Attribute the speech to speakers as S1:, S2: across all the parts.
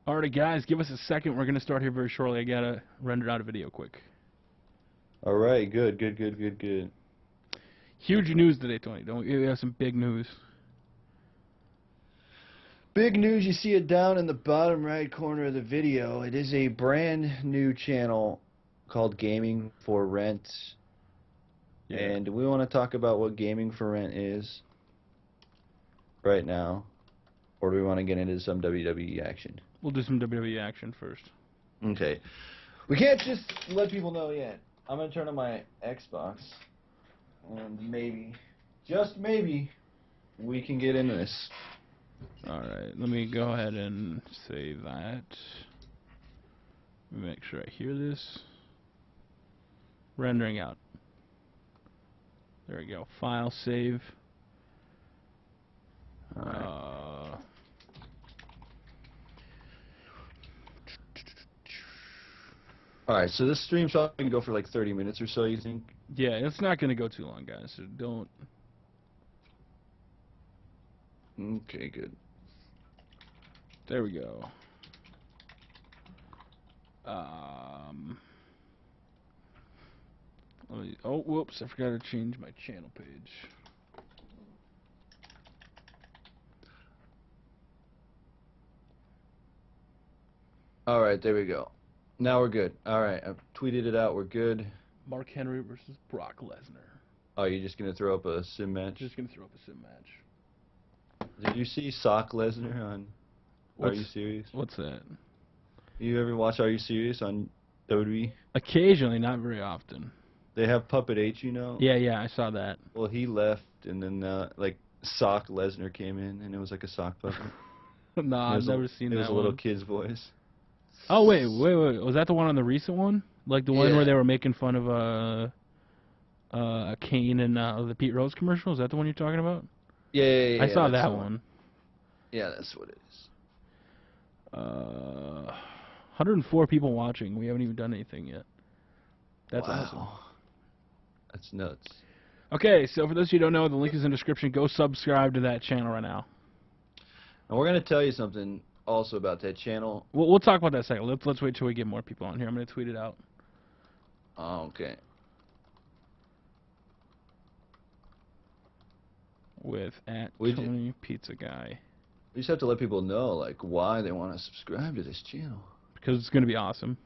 S1: Alrighty, guys, give us a second. We're going to start here very shortly. I got to render out a video quick.
S2: All right, good.
S1: Huge news today, Tony. Don't we have some big news?
S2: Big news, you see it down in the bottom right corner of the video. It is a brand new channel called Gaming for Rent.
S1: Yeah.
S2: And we want to talk about what Gaming for Rent is right now. Or do we want to get into some WWE action?
S1: We'll do some WWE action first.
S2: Okay. We can't just let people know yet. I'm going to turn on my Xbox. And maybe, just maybe, we can get into this.
S1: Alright, let me go ahead and save that. Let me make sure I hear this. Rendering out. There we go. File, save.
S2: Alright, so this stream's probably going to go for like 30 minutes or so, you think?
S1: Yeah, it's not going to go too long, guys, so don't...
S2: Okay, good.
S1: There we go. Oh, whoops, I forgot to change my channel page.
S2: Alright, there we go. Now we're good. Alright, I've tweeted it out. We're good.
S1: Mark Henry versus Brock Lesnar.
S2: Oh, you're just going to throw up a sim match?
S1: Just going to throw up a sim match.
S2: Did you see Sock Lesnar on Are You Serious?
S1: What's that?
S2: You ever watch Are You Serious on WWE?
S1: Occasionally, not very often.
S2: They have Puppet H, you know?
S1: Yeah, I saw that.
S2: Well, he left, and then, like, Sock Lesnar came in, and it was like a sock puppet.
S1: No, I've never seen that.
S2: It was a little kid's voice.
S1: Oh, wait. Was that the one on the recent one? Like the one where they were making fun of Kane and the Pete Rose commercial? Is that the one you're talking about?
S2: Yeah.
S1: I saw that one.
S2: Yeah, that's what it is.
S1: 104 people watching. We haven't even done anything yet. That's awesome.
S2: That's nuts.
S1: Okay, so for those of you who don't know, the link is in the description. Go subscribe to that channel right now.
S2: And we're going to tell you something also about that channel.
S1: We'll talk about that in a second. Let's wait till we get more people on here. I'm going to tweet it out.
S2: Oh, okay.
S1: With @Tony Pizza Guy.
S2: We just have to let people know, like, why they want to subscribe to this channel.
S1: Because it's going to be awesome.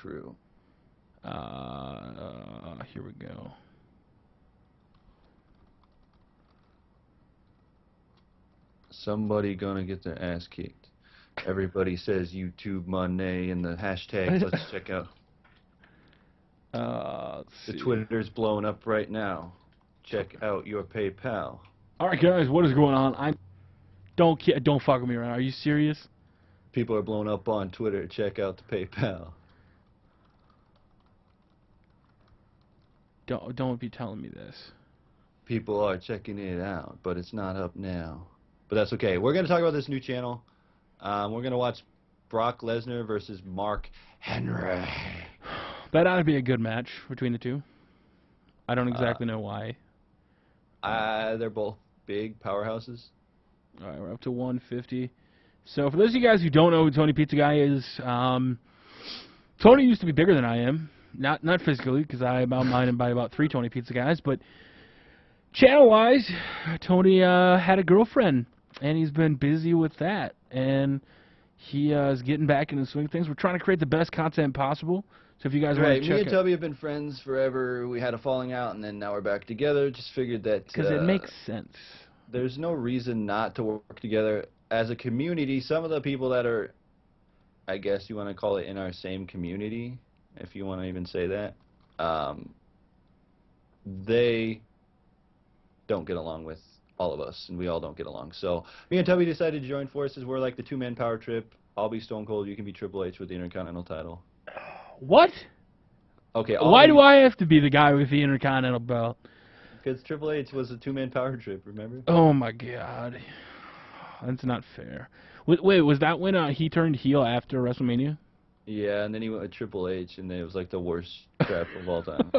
S2: True.
S1: Here we go.
S2: Somebody gonna get their ass kicked. Everybody says YouTube Monday in the hashtag. Let's check out. The Twitter's blowing up right now. Check out your PayPal.
S1: All right, guys, what is going on? Don't fuck with me right now. Are you serious?
S2: People are blowing up on Twitter. Check out the PayPal.
S1: Don't be telling me this.
S2: People are checking it out, but it's not up now. But that's okay. We're gonna talk about this new channel. We're gonna watch Brock Lesnar versus Mark Henry.
S1: That ought to be a good match between the two. I don't exactly know why.
S2: They're both big powerhouses.
S1: All right, we're up to 150. So for those of you guys who don't know who Tony Pizza Guy is, Tony used to be bigger than I am. Not physically, because I outmined him by about 3 Tony Pizza Guys, but channel-wise, Tony had a girlfriend, and he's been busy with that, and he is getting back into the swing of things. We're trying to create the best content possible, so if you guys want to check it.
S2: Me and Tubby have been friends forever. We had a falling out, and then now we're back together. Just figured that...
S1: Because it makes sense.
S2: There's no reason not to work together. As a community, some of the people that are, I guess you want to call it in our same community, if you want to even say that, they don't get along with all of us, and we all don't get along. So me and Tubby decided to join forces. We're like the two-man power trip. I'll be Stone Cold. You can be Triple H with the Intercontinental title.
S1: What?
S2: Okay.
S1: Why do I have to be the guy with the Intercontinental belt?
S2: Because Triple H was a two-man power trip, remember?
S1: Oh, my God. That's not fair. Wait, was that when he turned heel after WrestleMania?
S2: Yeah, and then he went with Triple H, and it was like the worst crap of all time.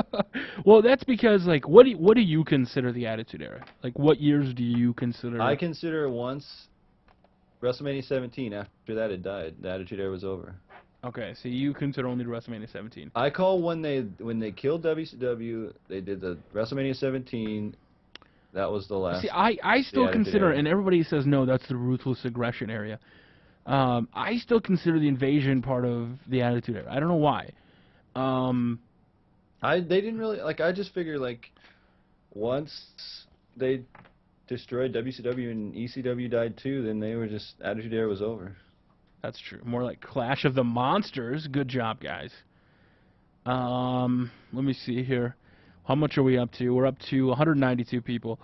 S1: Well, that's because, like, what do you consider the Attitude Era? Like, what years do you consider?
S2: I consider once WrestleMania 17. After that, it died. The Attitude Era was over.
S1: Okay, so you consider only WrestleMania 17.
S2: I call when they killed WCW. They did the WrestleMania 17. That was the last.
S1: See, I still
S2: Attitude
S1: consider,
S2: Era.
S1: and everybody says no, that's the Ruthless Aggression area. I still consider the Invasion part of the Attitude Era. I don't know why.
S2: They didn't really like. I just figured like once they destroyed WCW and ECW died too, then they were just Attitude Era was over.
S1: That's true. More like Clash of the Monsters. Good job, guys. Let me see here. How much are we up to? We're up to 192 people.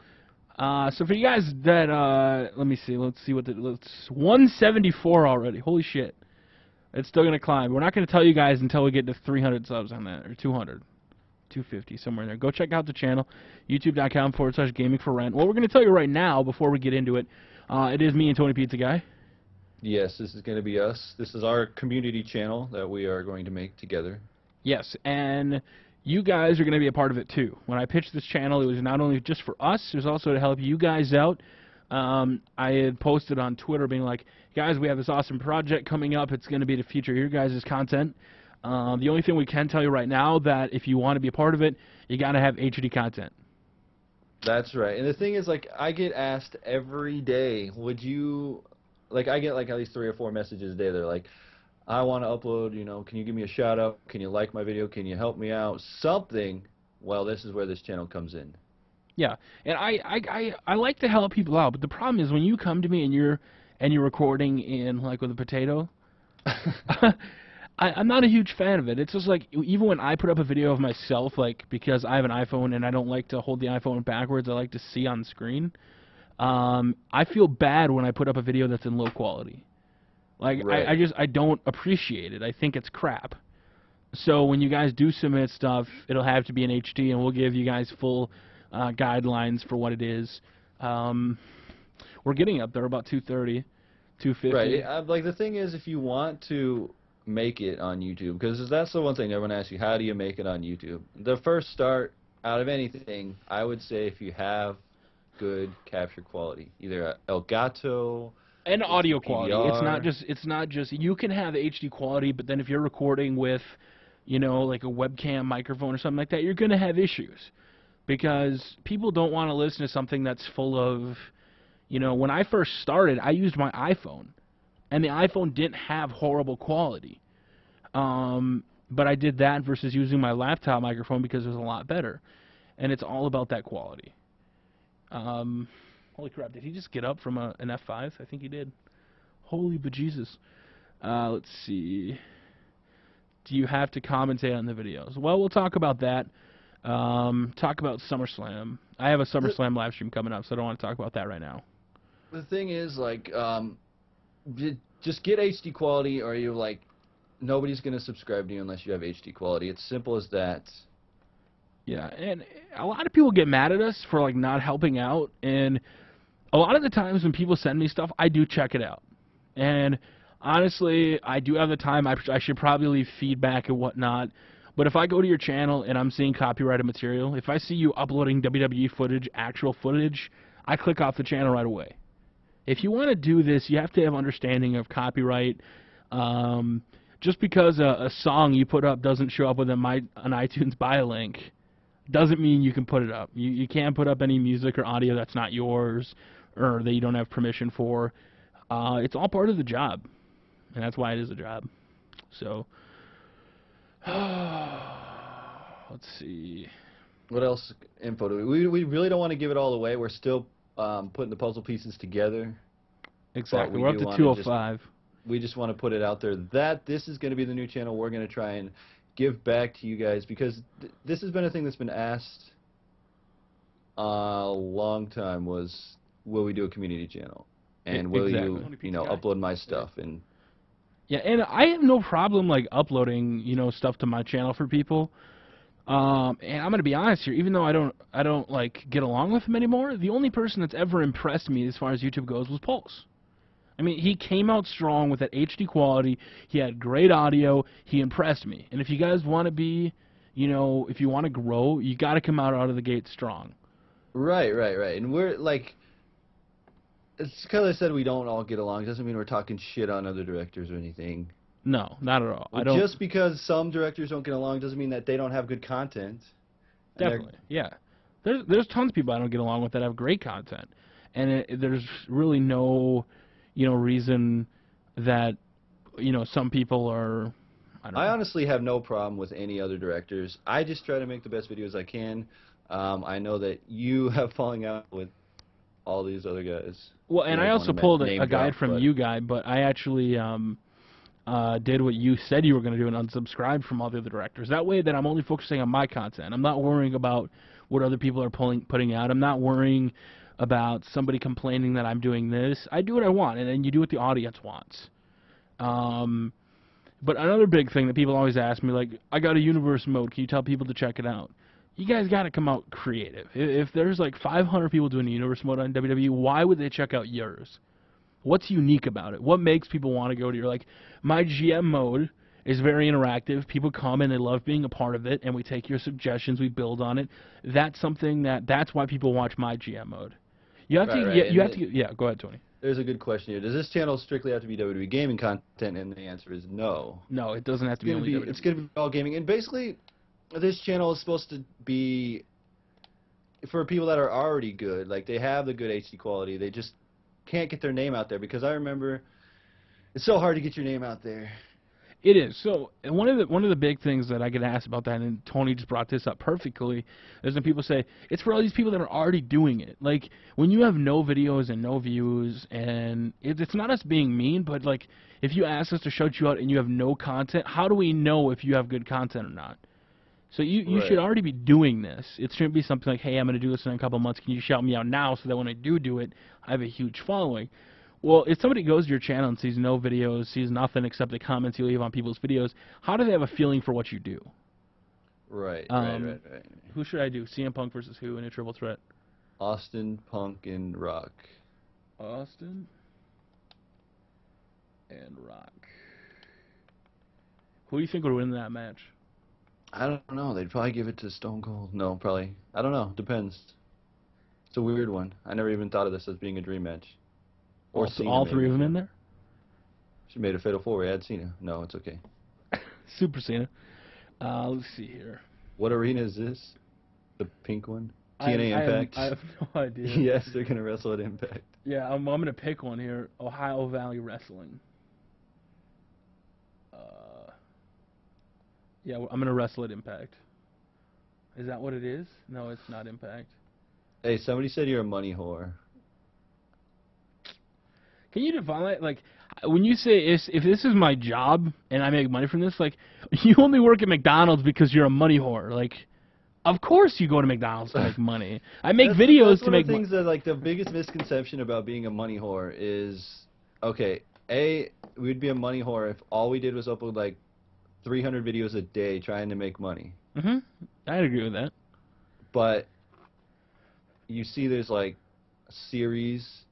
S1: So for you guys that, let me see. Let's see what let's 174 already. Holy shit. It's still going to climb. We're not going to tell you guys until we get to 300 subs on that, or 200. 250, somewhere in there. Go check out the channel, youtube.com/gaming for rent. What we're going to tell you right now, before we get into it, it is me and Tony Pizza Guy.
S2: Yes, this is going to be us. This is our community channel that we are going to make together.
S1: Yes, and you guys are going to be a part of it too. When I pitched this channel, it was not only just for us, it was also to help you guys out. I had posted on Twitter being like, guys, we have this awesome project coming up. It's going to be to feature your guys' content. The only thing we can tell you right now that if you want to be a part of it, you got to have HD content.
S2: That's right. And the thing is, like, I get asked every day, would you, like, I get like at least 3 or 4 messages a day. They're like, I want to upload, you know, can you give me a shout out? Can you like my video? Can you help me out? Something. Well, this is where this channel comes in.
S1: Yeah, and I like to help people out, but the problem is when you come to me and you're recording in like with a potato, I'm not a huge fan of it. It's just like even when I put up a video of myself, like because I have an iPhone and I don't like to hold the iPhone backwards, I like to see on screen. I feel bad when I put up a video that's in low quality. Like
S2: Right.
S1: I don't appreciate it. I think it's crap. So when you guys do submit stuff, it'll have to be in HD, and we'll give you guys full guidelines for what it is. We're getting up there about 230, 250.
S2: Right. Like, the thing is, if you want to make it on YouTube, because that's the one thing everyone asks you, how do you make it on YouTube? The first start out of anything, I would say, if you have good capture quality, either Elgato
S1: And audio
S2: HDPR.
S1: quality. It's not just you can have HD quality, but then if you're recording with, you know, like a webcam microphone or something like that, you're gonna have issues. Because people don't want to listen to something that's full of, you know, when I first started, I used my iPhone, and the iPhone didn't have horrible quality. But I did that versus using my laptop microphone because it was a lot better. And it's all about that quality. Holy crap, did he just get up from an F5? I think he did. Holy bejesus. Let's see. Do you have to commentate on the videos? Well, we'll talk about that. Talk about SummerSlam. I have a SummerSlam live stream coming up, so I don't want to talk about that right now.
S2: The thing is, like, just get HD quality, or you're like, nobody's going to subscribe to you unless you have HD quality. It's simple as that.
S1: Yeah, and a lot of people get mad at us for, like, not helping out, and a lot of the times when people send me stuff, I do check it out. And honestly, I do have the time. I should probably leave feedback and whatnot. But if I go to your channel and I'm seeing copyrighted material, if I see you uploading WWE footage, actual footage, I click off the channel right away. If you want to do this, you have to have understanding of copyright. Just because a song you put up doesn't show up with an iTunes buy link doesn't mean you can put it up. You can't put up any music or audio that's not yours or that you don't have permission for. It's all part of the job, and that's why it is a job. So, let's see.
S2: What else info do we really don't want to give it all away. We're still putting the puzzle pieces together.
S1: Exactly. We're up to 205.
S2: We just want to put it out there that this is going to be the new channel. We're going to try and give back to you guys because this has been a thing that's been asked a long time was, will we do a community channel? And will you know, upload my stuff? And
S1: yeah, and I have no problem like uploading, you know, stuff to my channel for people. And I'm gonna be honest here, even though I don't like get along with him anymore, the only person that's ever impressed me as far as YouTube goes was Pulse. I mean, he came out strong with that HD quality. He had great audio. He impressed me. And if you guys want to be, you know, if you want to grow, you got to come out of the gate strong.
S2: Right. And we're like, it's because I said we don't all get along. Doesn't mean we're talking shit on other directors or anything.
S1: No, not at all. I
S2: Well,
S1: don't.
S2: just because some directors don't get along doesn't mean that they don't have good content. And
S1: Definitely, yeah. There's tons of people I don't get along with that have great content, and there's really no, reason that, some people are. I don't
S2: I
S1: know.
S2: honestly have no problem with any other directors. I just try to make the best videos I can. I know that you have falling out with all these other guys.
S1: Well,
S2: We
S1: and I
S2: don't
S1: also
S2: wanna
S1: pulled
S2: name
S1: a guide
S2: drop,
S1: from
S2: but-
S1: you guy, but I actually did what you said you were going to do and unsubscribed from all the other directors. That way that I'm only focusing on my content. I'm not worrying about what other people are putting out. I'm not worrying about somebody complaining that I'm doing this. I do what I want, and then you do what the audience wants. But another big thing that people always ask me, like, I got a universe mode. Can you tell people to check it out? You guys got to come out creative. If there's like 500 people doing a universe mode on WWE, why would they check out yours? What's unique about it? What makes people want to go to your, like, my GM mode is very interactive. People come and they love being a part of it, and we take your suggestions, we build on it. That's something that's why people watch my GM mode. You have to,
S2: Right.
S1: you have to, yeah, go ahead, Tony.
S2: There's a good question here. Does this channel strictly have to be WWE gaming content? And the answer is no.
S1: No, it doesn't have to be only WWE.
S2: It's going to be all gaming. And basically, this channel is supposed to be for people that are already good. Like, they have the good HD quality. They just can't get their name out there, because I remember it's so hard to get your name out there.
S1: It is. So one of the big things that I get asked about that, and Tony just brought this up perfectly, is when people say it's for all these people that are already doing it. Like, when you have no videos and no views, and it's not us being mean, but like, if you ask us to shout you out and you have no content, how do we know if you have good content or not? So you
S2: Right.
S1: should already be doing this. It shouldn't be something like, hey, I'm going to do this in a couple months. Can you shout me out now so that when I do it, I have a huge following? Well, if somebody goes to your channel and sees no videos, sees nothing except the comments you leave on people's videos, how do they have a feeling for what you do?
S2: Right.
S1: Who should I do? CM Punk versus who in a triple threat?
S2: Austin, Punk, and Rock.
S1: Austin and Rock. Who do you think would win that match?
S2: I don't know. They'd probably give it to Stone Cold. No, probably. I don't know. Depends. It's a weird one. I never even thought of this as being a dream match. Or Cena
S1: all three
S2: maybe.
S1: of them in there?
S2: She made a fatal four-way. Add Cena. No, it's okay.
S1: Super Cena. Let's see here.
S2: What arena is this? The pink one? TNA Impact?
S1: I have no idea.
S2: Yes, they're going to wrestle at Impact.
S1: Yeah, I'm going to pick one here. Ohio Valley Wrestling. Yeah, I'm going to wrestle at Impact. Is that what it is? No, it's not Impact.
S2: Hey, somebody said you're a money whore.
S1: Can you define that? Like, when you say if this is my job and I make money from this, like, you only work at McDonald's because you're a money whore. Like, of course you go to McDonald's to make money. I make videos to make money.
S2: One of the things that, like, the biggest misconception about being a money whore is, okay, we'd be a money whore if all we did was upload, like, 300 videos a day trying to make money.
S1: Mm-hmm. I'd agree with that.
S2: But you see there's, like, series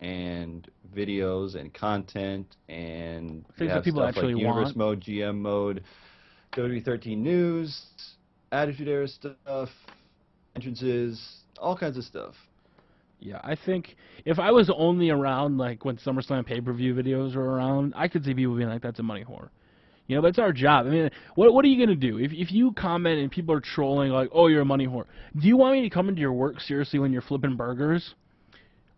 S2: and videos and content and
S1: Things that people
S2: stuff
S1: actually
S2: like Universe
S1: want.
S2: Mode, GM Mode, WWE 13 News, Attitude Era stuff, entrances, all kinds of stuff.
S1: Yeah, I think if I was only around, like, when SummerSlam pay-per-view videos were around, I could see people being like, that's a money whore. You know, but it's our job. I mean, what are you going to do? If you comment and people are trolling, like, oh, you're a money whore, do you want me to come into your work seriously when you're flipping burgers?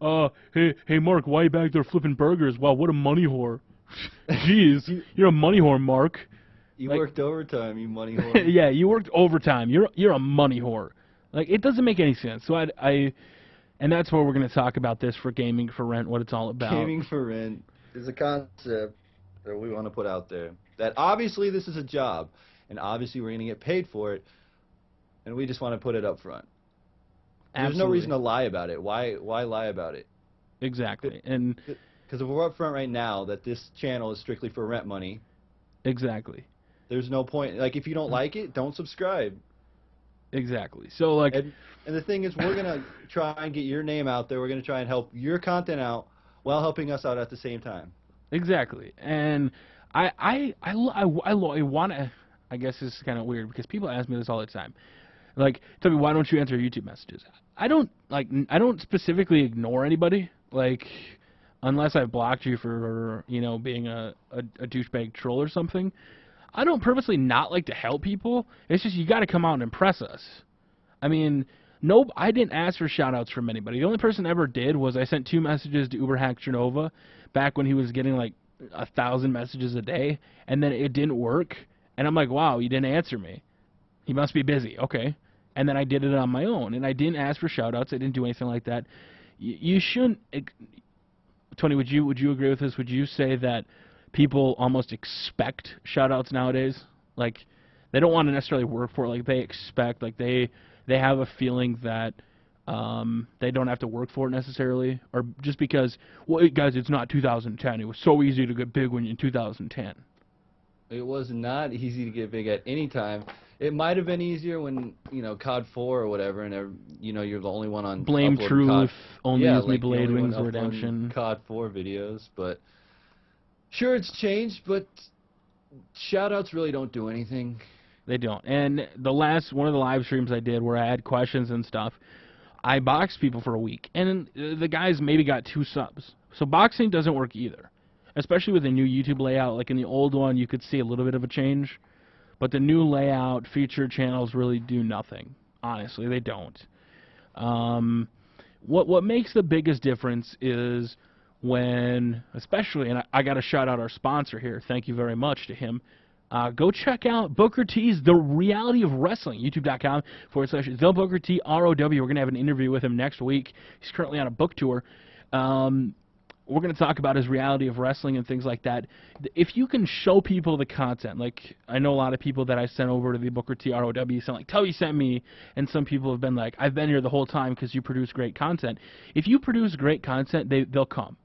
S1: Hey, Mark, why are you back there flipping burgers? Wow, what a money whore. Jeez, you're a money whore, Mark.
S2: You
S1: Like-
S2: worked overtime, you money whore.
S1: Yeah, you worked overtime. You're a money whore. Like, it doesn't make any sense. So and that's where we're going to talk about this for Gaming for Rent, what it's all about.
S2: Gaming for rent is a concept that we want to put out there. That obviously this is a job, and obviously we're going to get paid for it, and we just want to put it up front. There's no
S1: Absolutely.
S2: reason to lie about it. Why lie about it?
S1: Exactly. And
S2: Because if we're up front right now that this channel is strictly for rent money,
S1: exactly.
S2: there's no point. Like, if you don't like it, don't subscribe.
S1: Exactly. So, like,
S2: And the thing is, we're going to try and get your name out there. We're going to try and help your content out while helping us out at the same time.
S1: exactly. And I want to, I guess this is kind of weird because people ask me this all the time. Like, tell me, why don't you answer YouTube messages? I don't specifically ignore anybody. Like, unless I blocked you for, being a douchebag troll or something, I don't purposely not like to help people. It's just you got to come out and impress us. I mean, no, I didn't ask for shout-outs from anybody. The only person I ever did was I sent 2 messages to Uberhack Trinova back when he was getting like 1,000 messages a day, and then it didn't work. And I'm like, wow, you didn't answer me. He must be busy. Okay. And then I did it on my own, and I didn't ask for shout-outs. I didn't do anything like that. You shouldn't. Tony, would you agree with this? Would you say that people almost expect shout-outs nowadays? Like, they don't want to necessarily work for it. Like, they expect, like, they have a feeling that they don't have to work for it necessarily, or just because, well, guys, it's not 2010. It was so easy to get big when in 2010.
S2: It was not easy to get big at any time. It might have been easier when, COD 4 or whatever, and, you're the only one on
S1: Blame Truth,
S2: COD.
S1: only
S2: Yeah,
S1: use me
S2: like, the
S1: Blade
S2: only
S1: Wings
S2: one
S1: Redemption.
S2: COD 4 videos, but sure, it's changed, but shoutouts really don't do anything.
S1: They don't. And one of the live streams I did where I had questions and stuff, I boxed people for a week, and the guys maybe got 2 subs. So boxing doesn't work either, especially with the new YouTube layout. Like in the old one, you could see a little bit of a change. But the new layout, featured channels really do nothing. Honestly, they don't. What makes the biggest difference is when, especially, and I got to shout out our sponsor here. Thank you very much to him. Go check out Booker T's The Reality of Wrestling, youtube.com/The Booker T ROW. We're going to have an interview with him next week. He's currently on a book tour. We're going to talk about his reality of wrestling and things like that. If you can show people the content, like I know a lot of people that I sent over to the Booker T ROW sent like, Tubby sent me, and some people have been like, I've been here the whole time because you produce great content. If you produce great content, they'll come.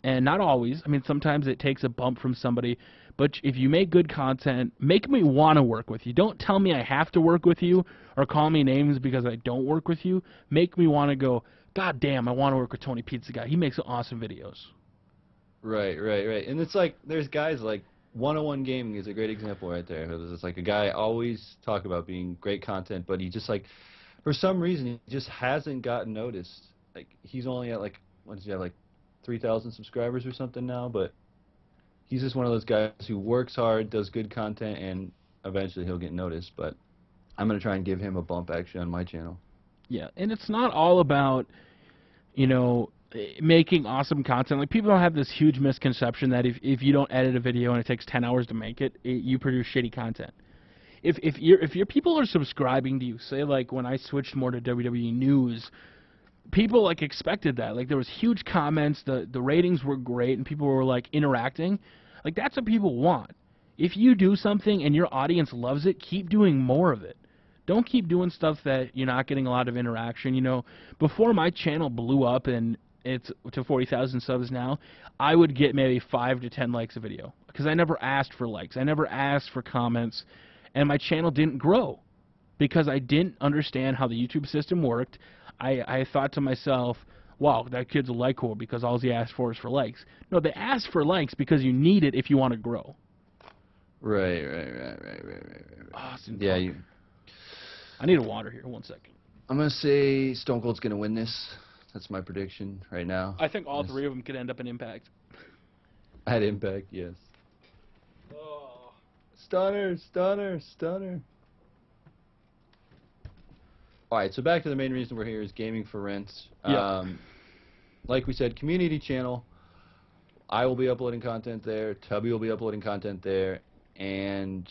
S1: And not always. I mean, sometimes it takes a bump from somebody. But if you make good content, make me want to work with you. Don't tell me I have to work with you or call me names because I don't work with you. Make me want to go, God damn, I want to work with Tony Pizza Guy. He makes awesome videos.
S2: Right. And it's like, there's guys like 101 Gaming is a great example right there. It's like a guy always talk about being great content, but he just like, for some reason, he just hasn't gotten noticed. Like, he's only at like, what does he have, like 3,000 subscribers or something now, but he's just one of those guys who works hard, does good content, and eventually he'll get noticed. But I'm going to try and give him a bump actually on my channel.
S1: Yeah, and it's not all about, making awesome content. Like, people don't have this huge misconception that if you don't edit a video and it takes 10 hours to make it, you produce shitty content. If your people are subscribing to you, say like when I switched more to WWE news, people like expected that. Like, there was huge comments, the ratings were great, and people were like interacting. Like, that's what people want. If you do something and your audience loves it, keep doing more of it. Don't keep doing stuff that you're not getting a lot of interaction. Before my channel blew up and it's to 40,000 subs now, I would get maybe 5 to 10 likes a video because I never asked for likes. I never asked for comments, and my channel didn't grow because I didn't understand how the YouTube system worked. I thought to myself, wow, that kid's a like whore because all he asked for is for likes. No, they ask for likes because you need it if you want to grow.
S2: Right.
S1: Awesome.
S2: Yeah,
S1: I need a water here. 1 second.
S2: I'm going to say Stone Cold's going to win this. That's my prediction right now.
S1: I think all 3 of them could end up in Impact.
S2: At Impact, yes.
S1: Oh.
S2: Stunner. Alright, so back to the main reason we're here is gaming for rent.
S1: Yeah.
S2: Like we said, community channel. I will be uploading content there. Tubby will be uploading content there. And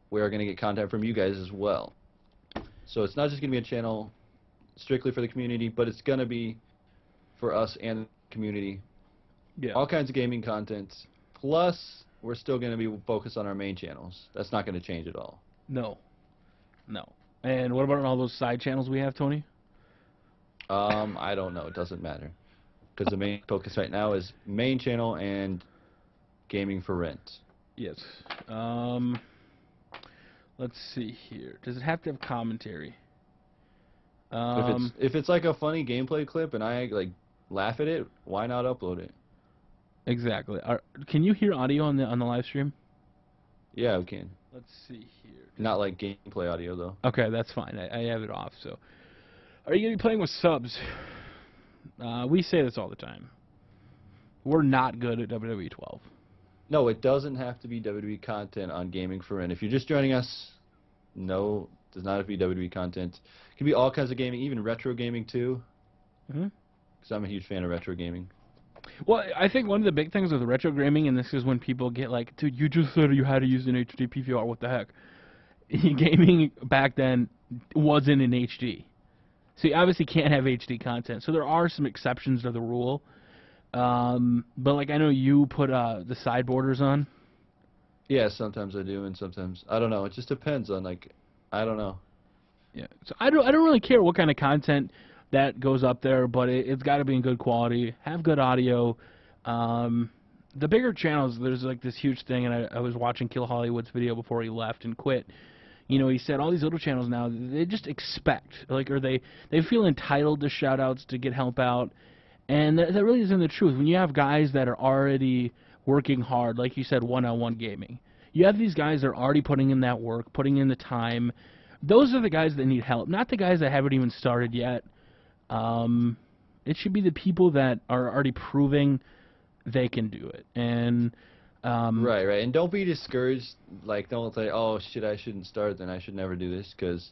S2: we are going to get content from you guys as well. So it's not just going to be a channel strictly for the community, but it's going to be for us and the community.
S1: Yeah.
S2: All kinds of gaming content. Plus, we're still going to be focused on our main channels. That's not going to change at all.
S1: No. And what about all those side channels we have, Tony?
S2: I don't know. It doesn't matter. Because the main focus right now is main channel and gaming for rent.
S1: Yes. Let's see here. Does it have to have commentary?
S2: If it's like a funny gameplay clip and I like laugh at it, why not upload it?
S1: Exactly. Can you hear audio on the live stream?
S2: Yeah, we can.
S1: Let's see here.
S2: Not like gameplay audio though.
S1: Okay, that's fine. I have it off. So, are you gonna be playing with subs? We say this all the time. We're not good at WWE 12.
S2: No, it doesn't have to be WWE content on Gaming for Rent. If you're just joining us, no, it does not have to be WWE content. It can be all kinds of gaming, even retro gaming too.
S1: Mm-hmm.
S2: Because I'm a huge fan of retro gaming.
S1: Well, I think one of the big things with retro gaming, and this is when people get like, dude, you just said you had to use an HD PVR. What the heck? Gaming back then wasn't in HD. So you obviously can't have HD content. So there are some exceptions to the rule. But like I know you put the side borders on.
S2: Yeah, sometimes I do, and sometimes I don't know. It just depends on I don't know.
S1: Yeah. So I don't really care what kind of content that goes up there, but it's got to be in good quality, have good audio. The bigger channels, there's like this huge thing, and I was watching Kill Hollywood's video before he left and quit. You know, he said all these little channels now, they just expect, like, or they feel entitled to shout-outs to get help out. And that really isn't the truth. When you have guys that are already working hard, like you said, one-on-one gaming, you have these guys that are already putting in that work, putting in the time. Those are the guys that need help, not the guys that haven't even started yet. It should be the people that are already proving they can do it. And
S2: right. And don't be discouraged. Like, don't say, oh, shit, I shouldn't start, then I should never do this. Because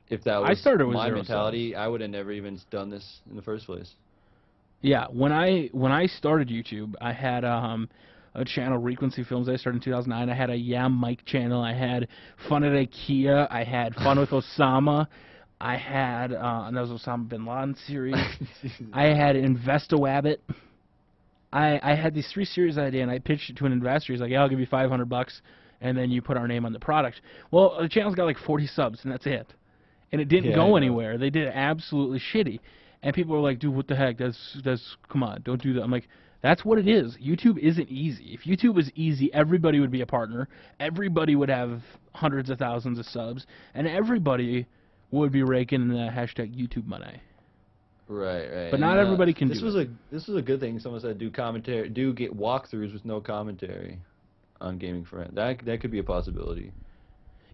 S2: if that was my mentality, I would have never even done this in the first place.
S1: Yeah, when I started YouTube, I had a channel, Frequency Films. I started in 2009. I had a Yeah Mike channel. I had Fun at IKEA. I had Fun with Osama. I had and that was Osama bin Laden series. I had Invest-A-Wabbit. I had these 3 series I did, and I pitched it to an investor. He's like, yeah, I'll give you $500, and then you put our name on the product. Well, the channel's got like 40 subs, and that's it. And it didn't go anywhere. They did absolutely shitty. And people were like, dude, what the heck? That's come on, don't do that. I'm like, that's what it is. YouTube isn't easy. If YouTube was easy, everybody would be a partner. Everybody would have hundreds of thousands of subs, and everybody would be raking in the hashtag YouTube money.
S2: Right.
S1: But not everybody can do it.
S2: This was a good thing. Someone said do get walkthroughs with no commentary on Gaming for Rent. That could be a possibility.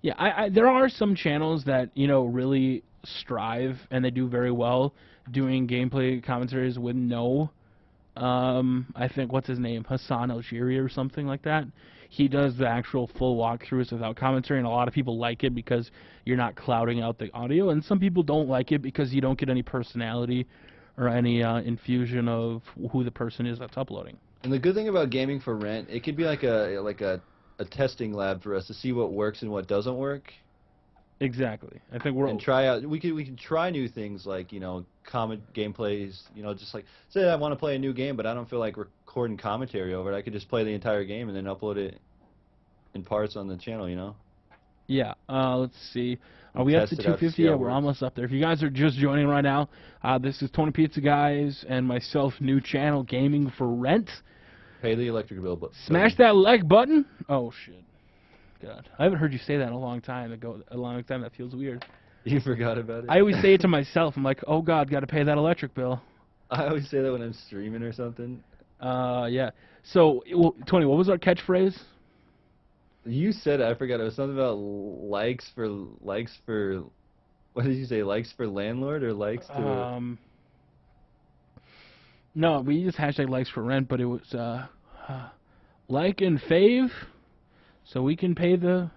S1: Yeah, there are some channels that, you know, really strive, and they do very well doing gameplay commentaries with no, I think, what's his name, Hassan Algeria or something like that. He does the actual full walkthroughs without commentary, and a lot of people like it because you're not clouding out the audio, and some people don't like it because you don't get any personality or any infusion of who the person is that's uploading.
S2: And the good thing about Gaming for Rent, it could be like a testing lab for us to see what works and what doesn't work.
S1: Exactly. I think
S2: and try out. We can try new things like, you know, gameplays. You know, just like say I want to play a new game, but I don't feel like recording commentary over it. I could just play the entire game and then upload it in parts on the channel. You know.
S1: Yeah. Let's see. Are we up to 250? Yeah, we're almost up there. If you guys are just joining right now, this is Tony Pizza Guys and myself. New channel, Gaming for Rent.
S2: Pay the electric bill, but
S1: smash that like button. Oh shit. God, I haven't heard you say that in a long time. That feels weird.
S2: You forgot about it?
S1: I always say it to myself. I'm like, oh God, got to pay that electric bill.
S2: I always say that when I'm streaming or something.
S1: Yeah. So, Tony, what was our catchphrase?
S2: You said it. I forgot. It was something about likes for. What did you say? Likes for landlord or likes to?
S1: No, we used hashtag likes for rent, but it was like and fave. So we can pay the...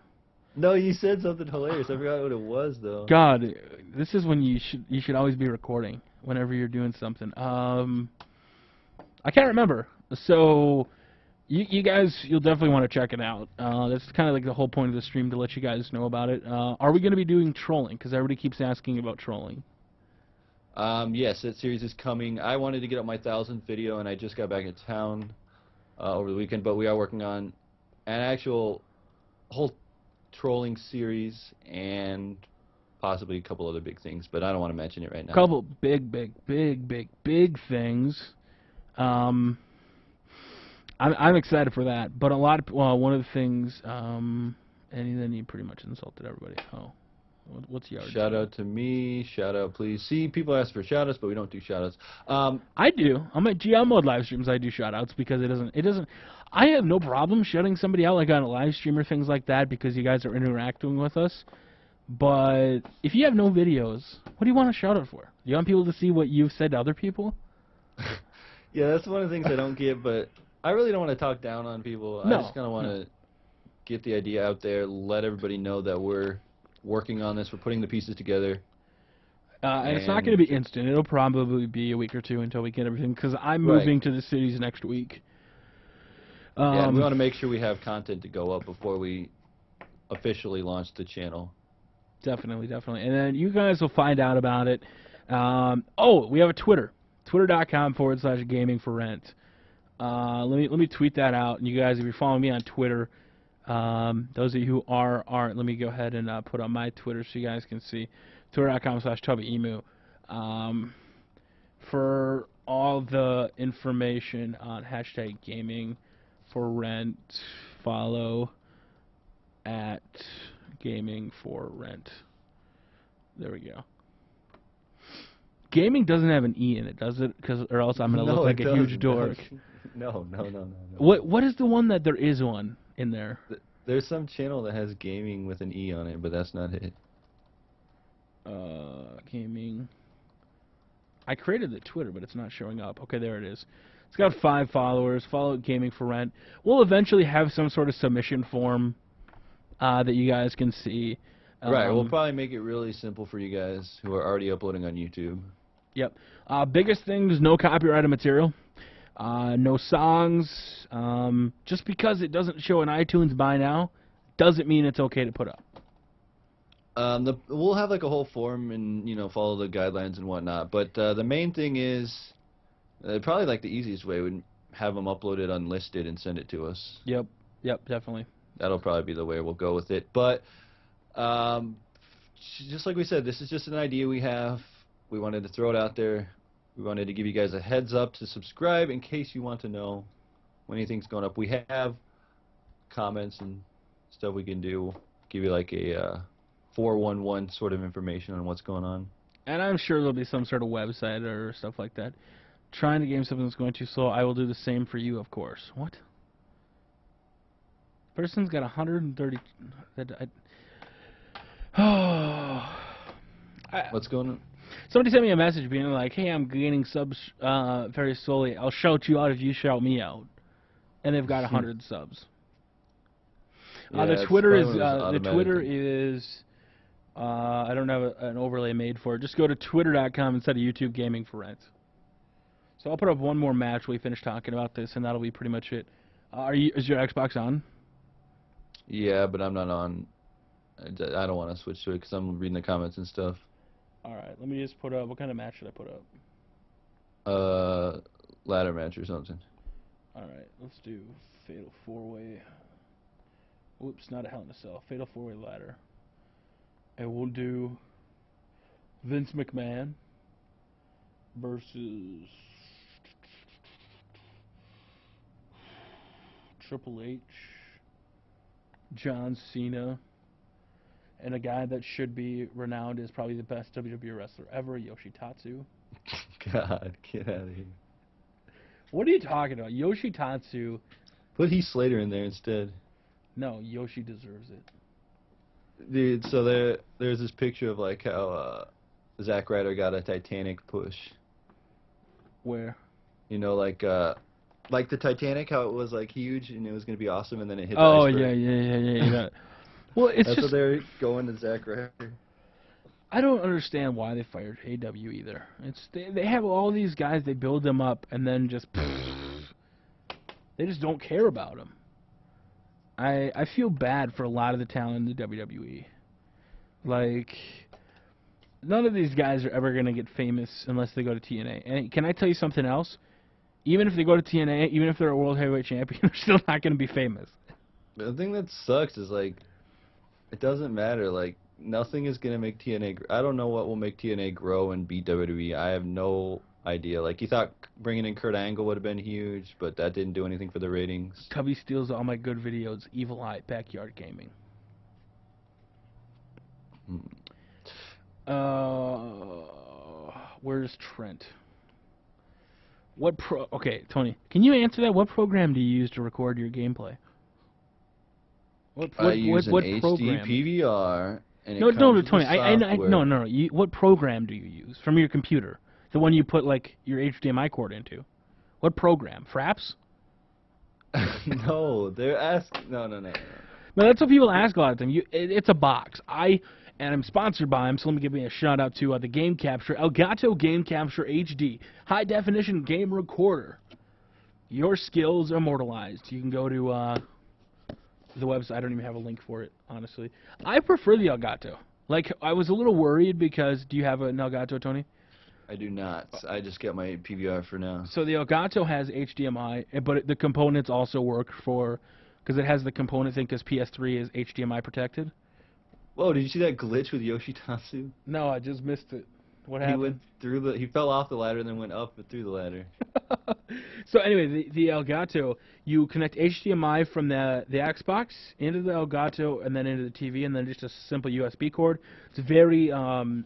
S2: No, you said something hilarious. I forgot what it was, though.
S1: God, this is when you should always be recording whenever you're doing something. I can't remember. So you guys, you'll definitely want to check it out. That's kind of like the whole point of the stream, to let you guys know about it. Are we going to be doing trolling? Because everybody keeps asking about trolling.
S2: Yes, that series is coming. I wanted to get up my 1,000th video, and I just got back in town over the weekend, but we are working on an actual whole trolling series and possibly a couple other big things, but I don't want to mention it right now.
S1: Couple big things. I'm excited for that, but a lot of one of the things, and then you pretty much insulted everybody. Oh, what's your
S2: shout out to me? Shout out, please. See, people ask for shout outs, but we don't do shout outs.
S1: I do. I'm at GM mode live streams. I do shout outs because it doesn't. I have no problem shutting somebody out like on a live stream or things like that because you guys are interacting with us. But if you have no videos, what do you want a shout out for? Do you want people to see what you've said to other people?
S2: Yeah, that's one of the things I don't get, but I really don't want to talk down on people.
S1: No,
S2: I just kind of want to get the idea out there, let everybody know that we're working on this, we're putting the pieces together.
S1: And it's not going to be instant. It'll probably be a week or two until we get everything, because I'm moving to the cities next week.
S2: Yeah, and we want to make sure we have content to go up before we officially launch the channel.
S1: Definitely, definitely. And then you guys will find out about it. Oh, we have a Twitter. Twitter.com/gaming for rent. Let me tweet that out. And you guys, if you're following me on Twitter, those of you who aren't, let me go ahead and put on my Twitter so you guys can see. Twitter.com/TubbyEmu. For all the information on hashtag gaming for rent, follow at gaming for rent. There we go. Gaming doesn't have an E in it, does it? Or else I'm going to look like a huge dork.
S2: No.
S1: What is the one that there is one in there?
S2: There's some channel that has gaming with an E on it, but that's not it.
S1: Gaming. I created the Twitter, but it's not showing up. Okay, there it is. It's got 5 followers. Follow Gaming for Rent. We'll eventually have some sort of submission form that you guys can see.
S2: Right, we'll probably make it really simple for you guys who are already uploading on YouTube.
S1: Yep. Biggest things, no copyrighted material. No songs. Just because it doesn't show in iTunes by now doesn't mean it's okay to put up.
S2: We'll have like a whole form and, you know, follow the guidelines and whatnot. But the main thing is, probably like the easiest way would have them uploaded unlisted and send it to us.
S1: Yep, definitely.
S2: That'll probably be the way we'll go with it. But just like we said, this is just an idea we have. We wanted to throw it out there. We wanted to give you guys a heads up to subscribe in case you want to know when anything's going up. We have comments and stuff we can do. Give you like a 411 sort of information on what's going on.
S1: And I'm sure there'll be some sort of website or stuff like that. Trying to game something that's going too slow, I will do the same for you, of course. What? Person's got 130...
S2: What's going on?
S1: Somebody sent me a message being like, hey, I'm gaining subs very slowly. I'll shout you out if you shout me out. And they've got 100 subs.
S2: Yeah,
S1: the Twitter is I don't have an overlay made for it. Just go to twitter.com instead of YouTube Gaming for Rent. So I'll put up one more match when we finish talking about this, and that'll be pretty much it. Is your Xbox on?
S2: Yeah, but I'm not on. I don't want to switch to it because I'm reading the comments and stuff.
S1: All right, let me just put up. What kind of match should I put up?
S2: Ladder match or something.
S1: All right, let's do Fatal 4-Way. Whoops, not a Hell in a Cell. Fatal 4-Way ladder. And we'll do Vince McMahon versus Triple H, John Cena, and a guy that should be renowned as probably the best WWE wrestler ever, Yoshitatsu.
S2: God, get out of here.
S1: What are you talking about? Yoshitatsu.
S2: Put Heath Slater in there instead.
S1: No, Yoshi deserves it.
S2: Dude, so there's this picture of like how Zack Ryder got a Titanic push.
S1: Where?
S2: You know, like the Titanic, how it was like huge and it was gonna be awesome, and then it hit the iceberg.
S1: Yeah. Well, it's
S2: That's
S1: just
S2: what they're going to Zack Ryder.
S1: I don't understand why they fired AW either. It's they have all these guys, they build them up, and then just they just don't care about them. I feel bad for a lot of the talent in the WWE. Like, none of these guys are ever going to get famous unless they go to TNA. And can I tell you something else? Even if they go to TNA, even if they're a World Heavyweight Champion, they're still not going to be famous.
S2: The thing that sucks is, like, it doesn't matter. Like, nothing is going to make TNA... I don't know what will make TNA grow and beat WWE. I have no idea. Like, you thought bringing in Kurt Angle would have been huge, but that didn't do anything for the ratings.
S1: Tubby steals all my good videos. Evil Eye, Backyard Gaming. Where's Trent? Okay, Tony, can you answer that? What program do you use to record your gameplay?
S2: I use an HD
S1: program?
S2: PVR, and
S1: No,
S2: it
S1: no,
S2: comes with
S1: Tony.
S2: the
S1: No,
S2: software.
S1: no. What program do you use from your computer? The one you put like your HDMI cord into. What program? Fraps?
S2: No, they're asking. No, no, no, no, no.
S1: No, that's what people ask a lot of times. It's a box. And I'm sponsored by them, so let me give me a shout out to the Game Capture Elgato Game Capture HD high definition game recorder. Your skills immortalized. You can go to the website. I don't even have a link for it, honestly. I prefer the Elgato. Like, I was a little worried because, do you have an Elgato, Tony?
S2: I do not. I just got my PVR for now.
S1: So the Elgato has HDMI, but the components also work for, because it has the component thing, because PS3 is HDMI protected.
S2: Whoa, did you see that glitch with Yoshitatsu?
S1: No, I just missed it. What
S2: He
S1: happened?
S2: went through the. He fell off the ladder and then went up and through the ladder.
S1: So anyway, the Elgato, you connect HDMI from the Xbox into the Elgato and then into the TV, and then just a simple USB cord. It's very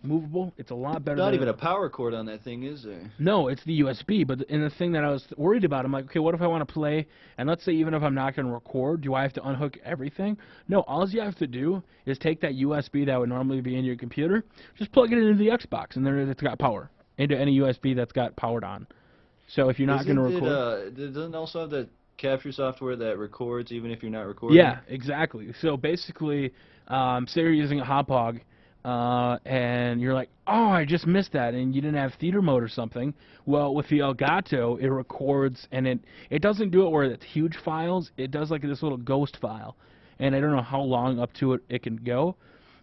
S1: movable. It's a lot better.
S2: Not
S1: than
S2: even a power cord on that thing, is there?
S1: No, it's the USB. But and the thing that I was worried about, I'm like, okay, what if I want to play? And let's say even if I'm not going to record, do I have to unhook everything? No, all you have to do is take that USB that would normally be in your computer, just plug it into the Xbox, and then it's got power into any USB that's got powered on. So if you're not going to record,
S2: Doesn't it also have the capture software that records even if you're not recording?
S1: yeah, exactly. So basically, say you're using a Hopog, and you're like, oh, I just missed that, and you didn't have theater mode or something. Well, with the Elgato, it records, and it doesn't do it where it's huge files. It does like this little ghost file, and I don't know how long up to it can go,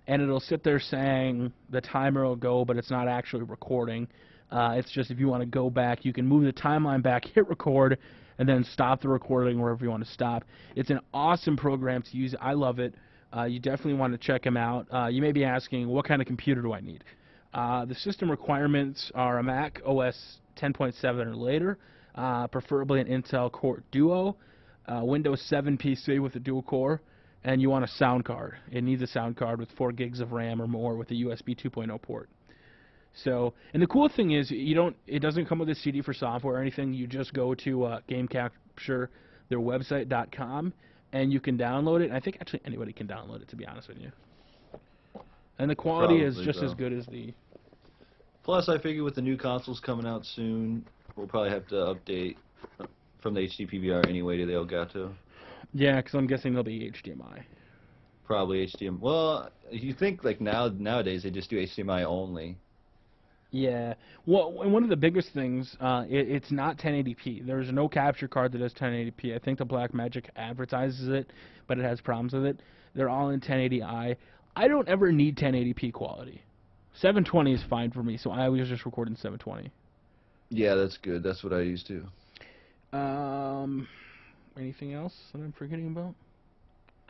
S1: and it'll sit there saying the timer will go, but it's not actually recording. It's just if you want to go back, you can move the timeline back, hit record, and then stop the recording wherever you want to stop. It's an awesome program to use. I love it. You definitely want to check them out. You may be asking, what kind of computer do I need? The system requirements are a Mac OS 10.7 or later, preferably an Intel Core Duo, Windows 7 PC with a dual core, and you want a sound card. It needs a sound card with 4 gigs of RAM or more with a USB 2.0 port. So, and the cool thing is, it doesn't come with a CD for software or anything. You just go to Game Capture, their website.com, and you can download it. I think actually anybody can download it, to be honest with you. And the quality is just as good as the...
S2: Plus, I figure with the new consoles coming out soon, we'll probably have to update from the HD PVR anyway to the Elgato.
S1: Yeah, because I'm guessing they'll be HDMI.
S2: Probably HDMI. Well, you think like nowadays they just do HDMI only.
S1: Yeah. Well, and one of the biggest things, it's not 1080p. There's no capture card that does 1080p. I think the Blackmagic advertises it, but it has problems with it. They're all in 1080i. I don't ever need 1080p quality. 720 is fine for me, so I always just record in 720.
S2: Yeah, that's good. That's what I used to.
S1: Anything else that I'm forgetting about?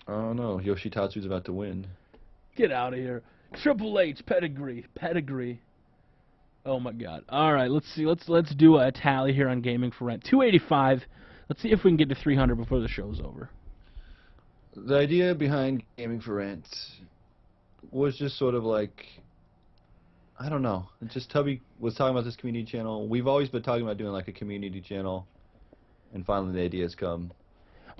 S2: Oh no, Yoshitatsu's about to win.
S1: Get out of here. Triple H pedigree. Oh my God! All right, let's see. Let's do a tally here on Gaming for Rent. 285. Let's see if we can get to 300 before the show's over.
S2: The idea behind Gaming for Rent was just sort of like, I don't know. Just Tubby was talking about this community channel. We've always been talking about doing like a community channel, and finally the idea's come.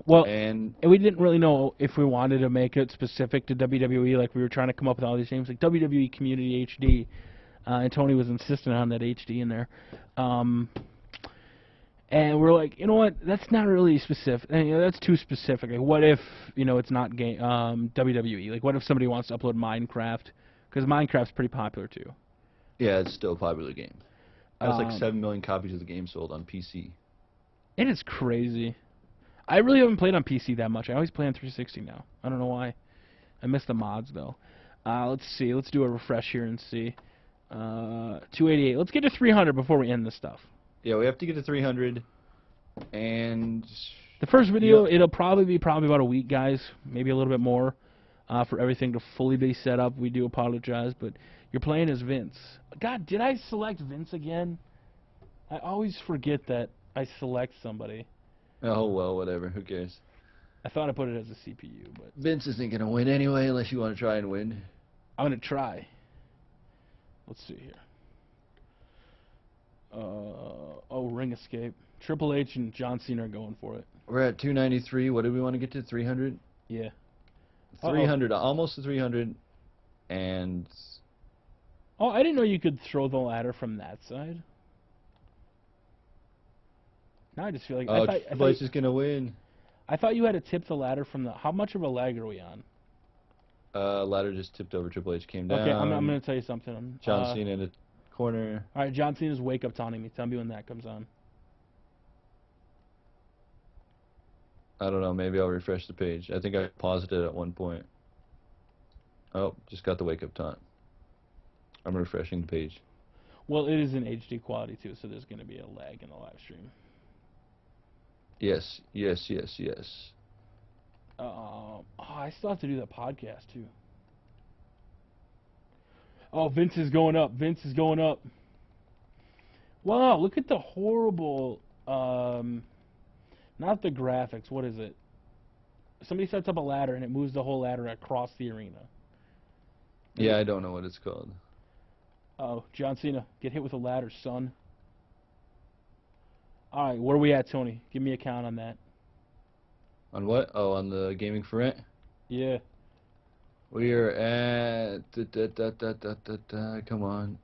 S1: Well,
S2: and
S1: we didn't really know if we wanted to make it specific to WWE. Like we were trying to come up with all these names, like WWE Community HD. And Tony was insistent on that HD in there. And we're like, you know what? That's not really specific. That's too specific. Like, what if, it's not WWE? Like, what if somebody wants to upload Minecraft? Because Minecraft's pretty popular, too.
S2: Yeah, it's still a popular game. That's like 7 million copies of the game sold on PC.
S1: And it's crazy. I really haven't played on PC that much. I always play on 360 now. I don't know why. I miss the mods, though. Let's see. Let's do a refresh here and see. 288. Let's get to 300 before we end this stuff.
S2: Yeah, we have to get to 300, and
S1: the first video, it'll probably be about a week, guys, maybe a little bit more, for everything to fully be set up. We do apologize, but you're playing as Vince. God, did I select Vince again? I always forget that I select somebody.
S2: Oh well, whatever. Who cares?
S1: I thought I put it as a CPU, but
S2: Vince isn't gonna win anyway, unless you want to try and win.
S1: I'm gonna try. Let's see here. Ring escape. Triple H and John Cena are going for it.
S2: We're at 293. What do we want to get to? 300?
S1: Yeah.
S2: 300. Almost to 300. and
S1: Oh, I didn't know you could throw the ladder from that side. Now I just feel like
S2: Triple H is gonna win.
S1: I thought you had to tip the ladder from the. How much of a lag are we on?
S2: Ladder just tipped over. Triple H came down.
S1: Okay, I'm gonna tell you something.
S2: John Cena in the corner.
S1: All right, John Cena's wake up taunting me. Tell me when that comes on.
S2: I don't know. Maybe I'll refresh the page. I think I paused it at one point. Oh, just got the wake up taunt. I'm refreshing the page.
S1: Well, it is in HD quality too, so there's gonna be a lag in the live stream.
S2: Yes, yes, yes, yes.
S1: Oh, I still have to do that podcast too. Oh, Vince is going up. Vince is going up. Wow, look at the horrible. Not the graphics. What is it? Somebody sets up a ladder and it moves the whole ladder across the arena.
S2: Yeah, I don't know what it's called.
S1: Oh, John Cena, get hit with a ladder, son. All right, where are we at, Tony? Give me a count on that.
S2: On what? Oh, on the Gaming for Rent?
S1: Yeah.
S2: We are at... come on.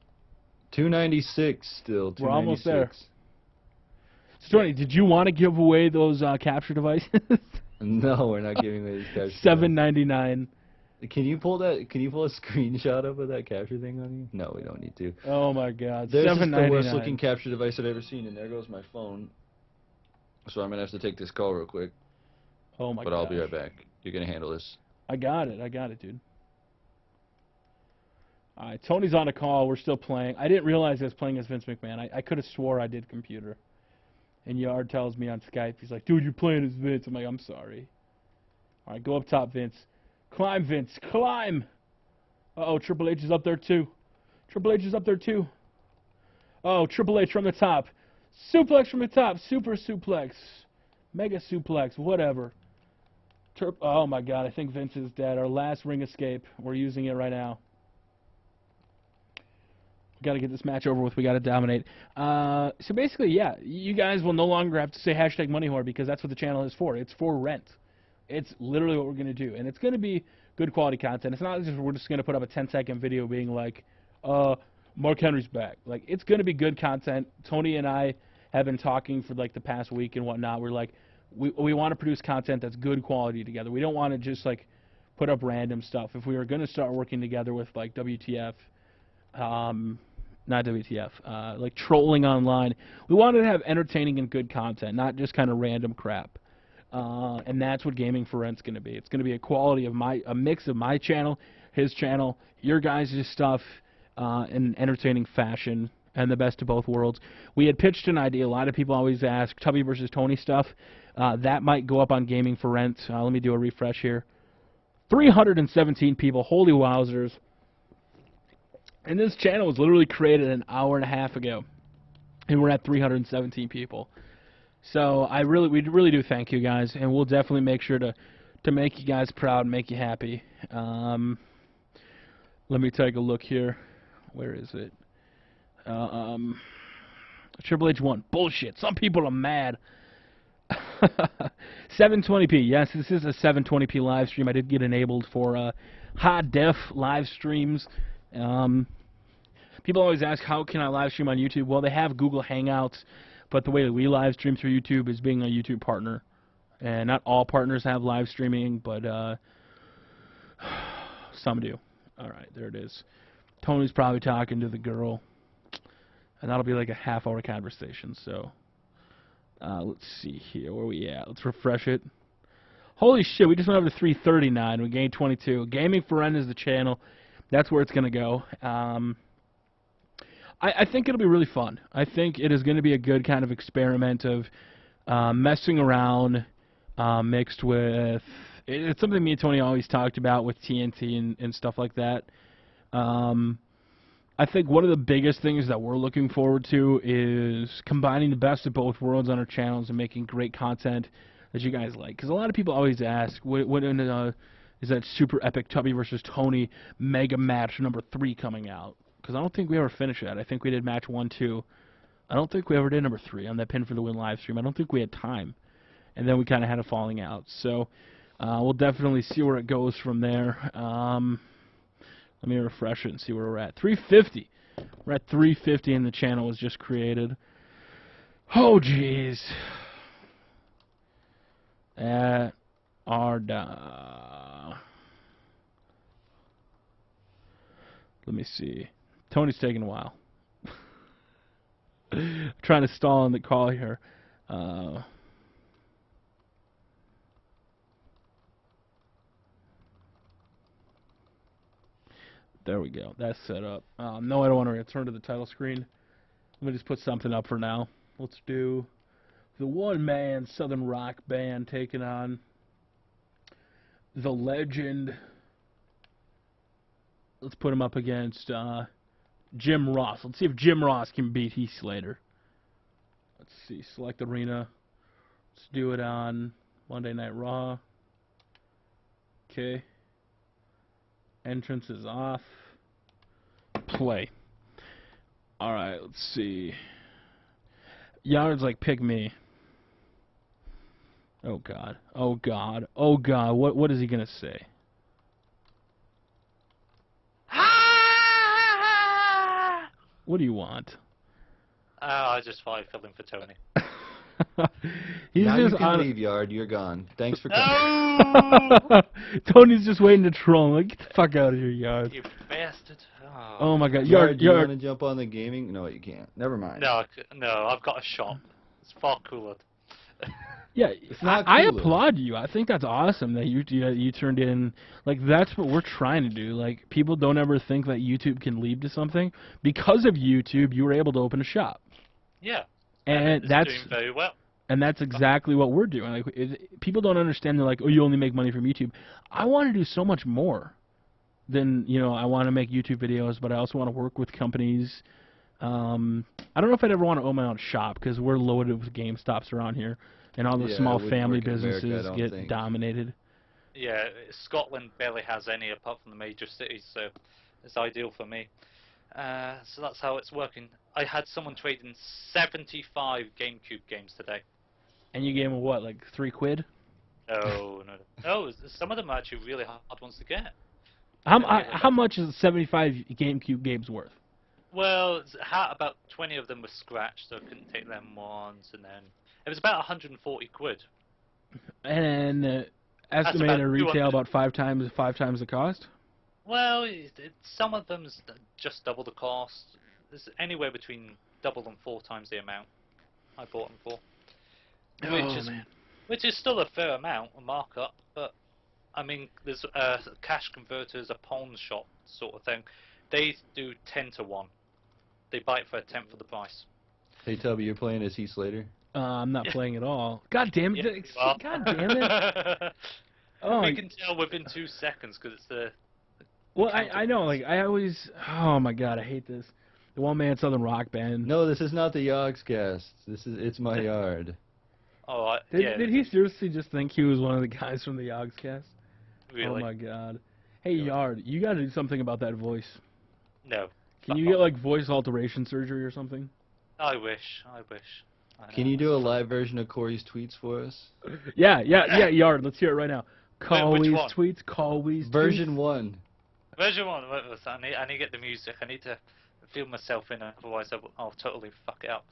S2: 296 still. 296.
S1: We're almost there. So, Tony, did you want to give away those capture devices?
S2: No, we're not giving away these capture
S1: $7.99.
S2: Can you pull that? Can you pull a screenshot up of that capture thing on you? No, we don't need to.
S1: Oh my God!
S2: This is the worst looking capture device I've ever seen, and there goes my phone. So I'm gonna have to take this call real quick.
S1: Oh my God!
S2: But I'll be right back. You're gonna handle this.
S1: I got it, dude. All right, Tony's on a call. We're still playing. I didn't realize I was playing as Vince McMahon. I could have swore I did computer. And Yard tells me on Skype, he's like, "Dude, you're playing as Vince." I'm like, "I'm sorry." All right, go up top, Vince. Climb, Vince. Climb. Uh-oh, Triple H is up there, too. Triple H is up there, too. Oh, Triple H from the top. Suplex from the top. Super suplex. Mega suplex. Whatever. Oh, my God. I think Vince is dead. Our last ring escape. We're using it right now. We got to get this match over with. We got to dominate. So basically, yeah, you guys will no longer have to say hashtag money whore because that's what the channel is for. It's for rent. It's literally what we're going to do. And it's going to be good quality content. It's not just we're just going to put up a 10-second video being like, Mark Henry's back. Like, it's going to be good content. Tony and I have been talking for, like, the past week and whatnot. We're like, we want to produce content that's good quality together. We don't want to just, like, put up random stuff. If we were going to start working together with, like, WTF, not WTF, like trolling online, we wanted to have entertaining and good content, not just kind of random crap. And that's what Gaming for Rent's going to be. It's going to be a quality of a mix of my channel, his channel, your guys' stuff, in entertaining fashion, and the best of both worlds. We had pitched an idea. A lot of people always ask Tubby versus Tony stuff. That might go up on Gaming for Rent. Let me do a refresh here. 317 people. Holy wowzers. And this channel was literally created an hour and a half ago. And we're at 317 people. So we really do thank you guys, and we'll definitely make sure to make you guys proud, make you happy. Let me take a look here. Where is it? Triple H won. Bullshit. Some people are mad. 720p. Yes, this is a 720p live stream. I did get enabled for high def live streams. People always ask, how can I live stream on YouTube? Well, they have Google Hangouts. But the way that we live stream through YouTube is being a YouTube partner. And not all partners have live streaming, but some do. All right, there it is. Tony's probably talking to the girl. And that'll be like a half-hour conversation. So let's see here. Where are we at? Let's refresh it. Holy shit, we just went over to 339. We gained 22. Gaming for Rent is the channel. That's where it's going to go. I think it'll be really fun. I think it is going to be a good kind of experiment of messing around mixed with... It's something me and Tony always talked about with TNT and stuff like that. I think one of the biggest things that we're looking forward to is combining the best of both worlds on our channels and making great content that you guys like. Because a lot of people always ask, when is that super epic Tubby versus Tony mega match number 3 coming out? Because I don't think we ever finished that. I think we did match 1, 2. I don't think we ever did number 3 on that Pin for the Win live stream. I don't think we had time. And then we kind of had a falling out. So we'll definitely see where it goes from there. Let me refresh it and see where we're at. 350. We're at 350 and the channel was just created. Oh, jeez. At Arda. Let me see. Tony's taking a while. Trying to stall on the call here. There we go. That's set up. No, I don't want to return to the title screen. Let me just put something up for now. Let's do the one-man Southern rock band taking on the legend. Let's put him up against Jim Ross. Let's see if Jim Ross can beat Heath Slater. Let's see. Select arena. Let's do it on Monday Night Raw. Okay. Entrance is off. Play. Alright, let's see. Yard's like, pick me. Oh, God. Oh, God. Oh, God. What is he going to say? What do you want?
S3: I just thought I'd fill in for Tony.
S1: He's
S2: now
S1: just
S2: you can leave, Yard. You're gone. Thanks for
S3: coming.
S2: coming.
S1: Tony's just waiting to troll him. Like, get the fuck out of here, Yard.
S3: You bastard.
S1: Oh my God.
S2: Yard, do you
S1: Yard.
S2: want to jump on the gaming? No, you can't. Never mind.
S3: No, I've got a shop. It's far cooler.
S1: Yeah,
S2: It's not
S1: I
S2: cooler.
S1: applaud you. I think that's awesome that you turned in. Like, that's what we're trying to do. Like, people don't ever think that YouTube can lead to something. Because of YouTube, you were able to open a shop.
S3: Yeah.
S1: And
S3: it's
S1: that's
S3: doing very well.
S1: And that's exactly what we're doing. Like, people don't understand. They're like, oh, you only make money from YouTube. I want to do so much more than, I want to make YouTube videos, but I also want to work with companies. I don't know if I'd ever want to own my own shop because we're loaded with GameStops around here, and all the small family businesses get dominated.
S3: Yeah, Scotland barely has any apart from the major cities, so it's ideal for me. So that's how it's working. I had someone trading 75 GameCube games today.
S1: And you gave them what, like £3?
S3: No. Some of them are actually really hard ones to get.
S1: How much is 75 GameCube games worth?
S3: Well, about 20 of them were scratched, so I couldn't take them ones, and then it was about 140 quid.
S1: And estimated retail about five times the cost.
S3: Well, some of them's just double the cost. There's anywhere between double and 4 times the amount I bought them for. Which is still a fair amount, a markup, but I mean, there's cash converters, a pawn shop sort of thing. They do 10 to 1. They buy it for 1/10 of the price.
S2: Hey, Tubby, you're playing as Heath Slater?
S1: I'm not playing at all. God damn it!
S3: Yeah,
S1: God damn it! Oh,
S3: we can tell within 2 seconds because it's the.
S1: Well, I know. Like, I always. Oh my God, I hate this. The one-man Southern rock band.
S2: No, this is not the Yogscast. It's my yard.
S3: Oh,
S1: Did he seriously just think he was one of the guys from the Yogscast?
S3: Really?
S1: Oh my God. Hey, Yard, you got to do something about that voice.
S3: No.
S1: Can you get like voice alteration surgery or something?
S3: I wish.
S2: Can you do a live version of Corey's tweets for us?
S1: Yeah, Yard. Let's hear it right now. Corey's tweets. Corey's
S2: Version
S1: tweets.
S2: 1.
S3: Version 1. I need to get the music. I need to feel myself in it, otherwise I'll totally fuck it up.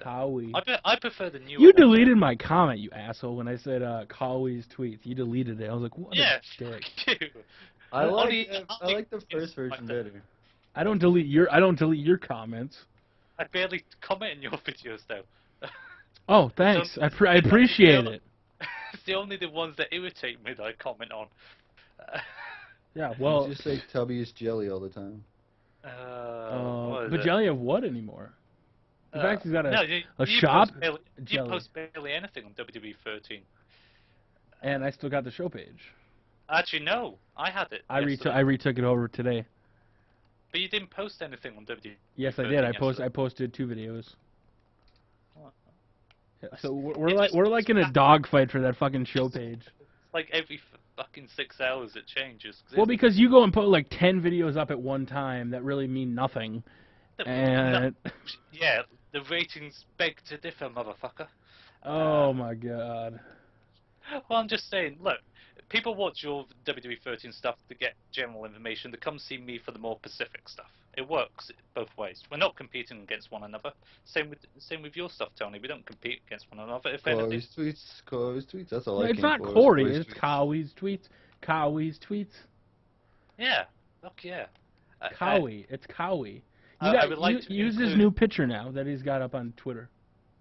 S1: Cowie.
S3: I prefer the new.
S1: You deleted my comment, you asshole, when I said Cowie's tweets. You deleted it. I was like, what a dick.
S2: I like the first version better.
S1: I don't delete your comments.
S3: I barely comment in your videos though.
S1: Oh, thanks. I appreciate it.
S3: It's only the ones that irritate me that I comment on.
S1: Yeah, well,
S2: you just say Tubby is jelly all the time.
S1: But jelly of what anymore? In fact, he's got a shop.
S3: You post barely anything on WWE 13.
S1: And I still got the show page.
S3: Actually, no. I had it.
S1: I retook it over today.
S3: But you didn't post anything on WWE.
S1: Yes, I did. I posted 2 videos.
S3: What?
S1: So we're like in a dogfight for that fucking show page.
S3: It's like every fucking 6 hours it changes.
S1: Well, because you go and put like 10 videos up at one time that really mean nothing. And
S3: yeah, the ratings beg to differ, motherfucker.
S1: Oh my God.
S3: Well, I'm just saying, look, people watch your WWE 13 stuff to get general information. They come see me for the more specific stuff. It works both ways. We're not competing against one another. Same with your stuff, Tony. We don't compete against one another. If anything,
S2: Corey's tweets. That's all I
S1: It's
S2: came
S1: not
S2: for.
S1: Corey.
S2: Corey's
S1: It's
S2: tweets.
S1: Cowie's tweets. Cowie's tweets.
S3: yeah, look, yeah.
S1: Cowie. It's Cowie.
S3: I would like to
S1: use his
S3: include-
S1: new picture now that he's got up on Twitter.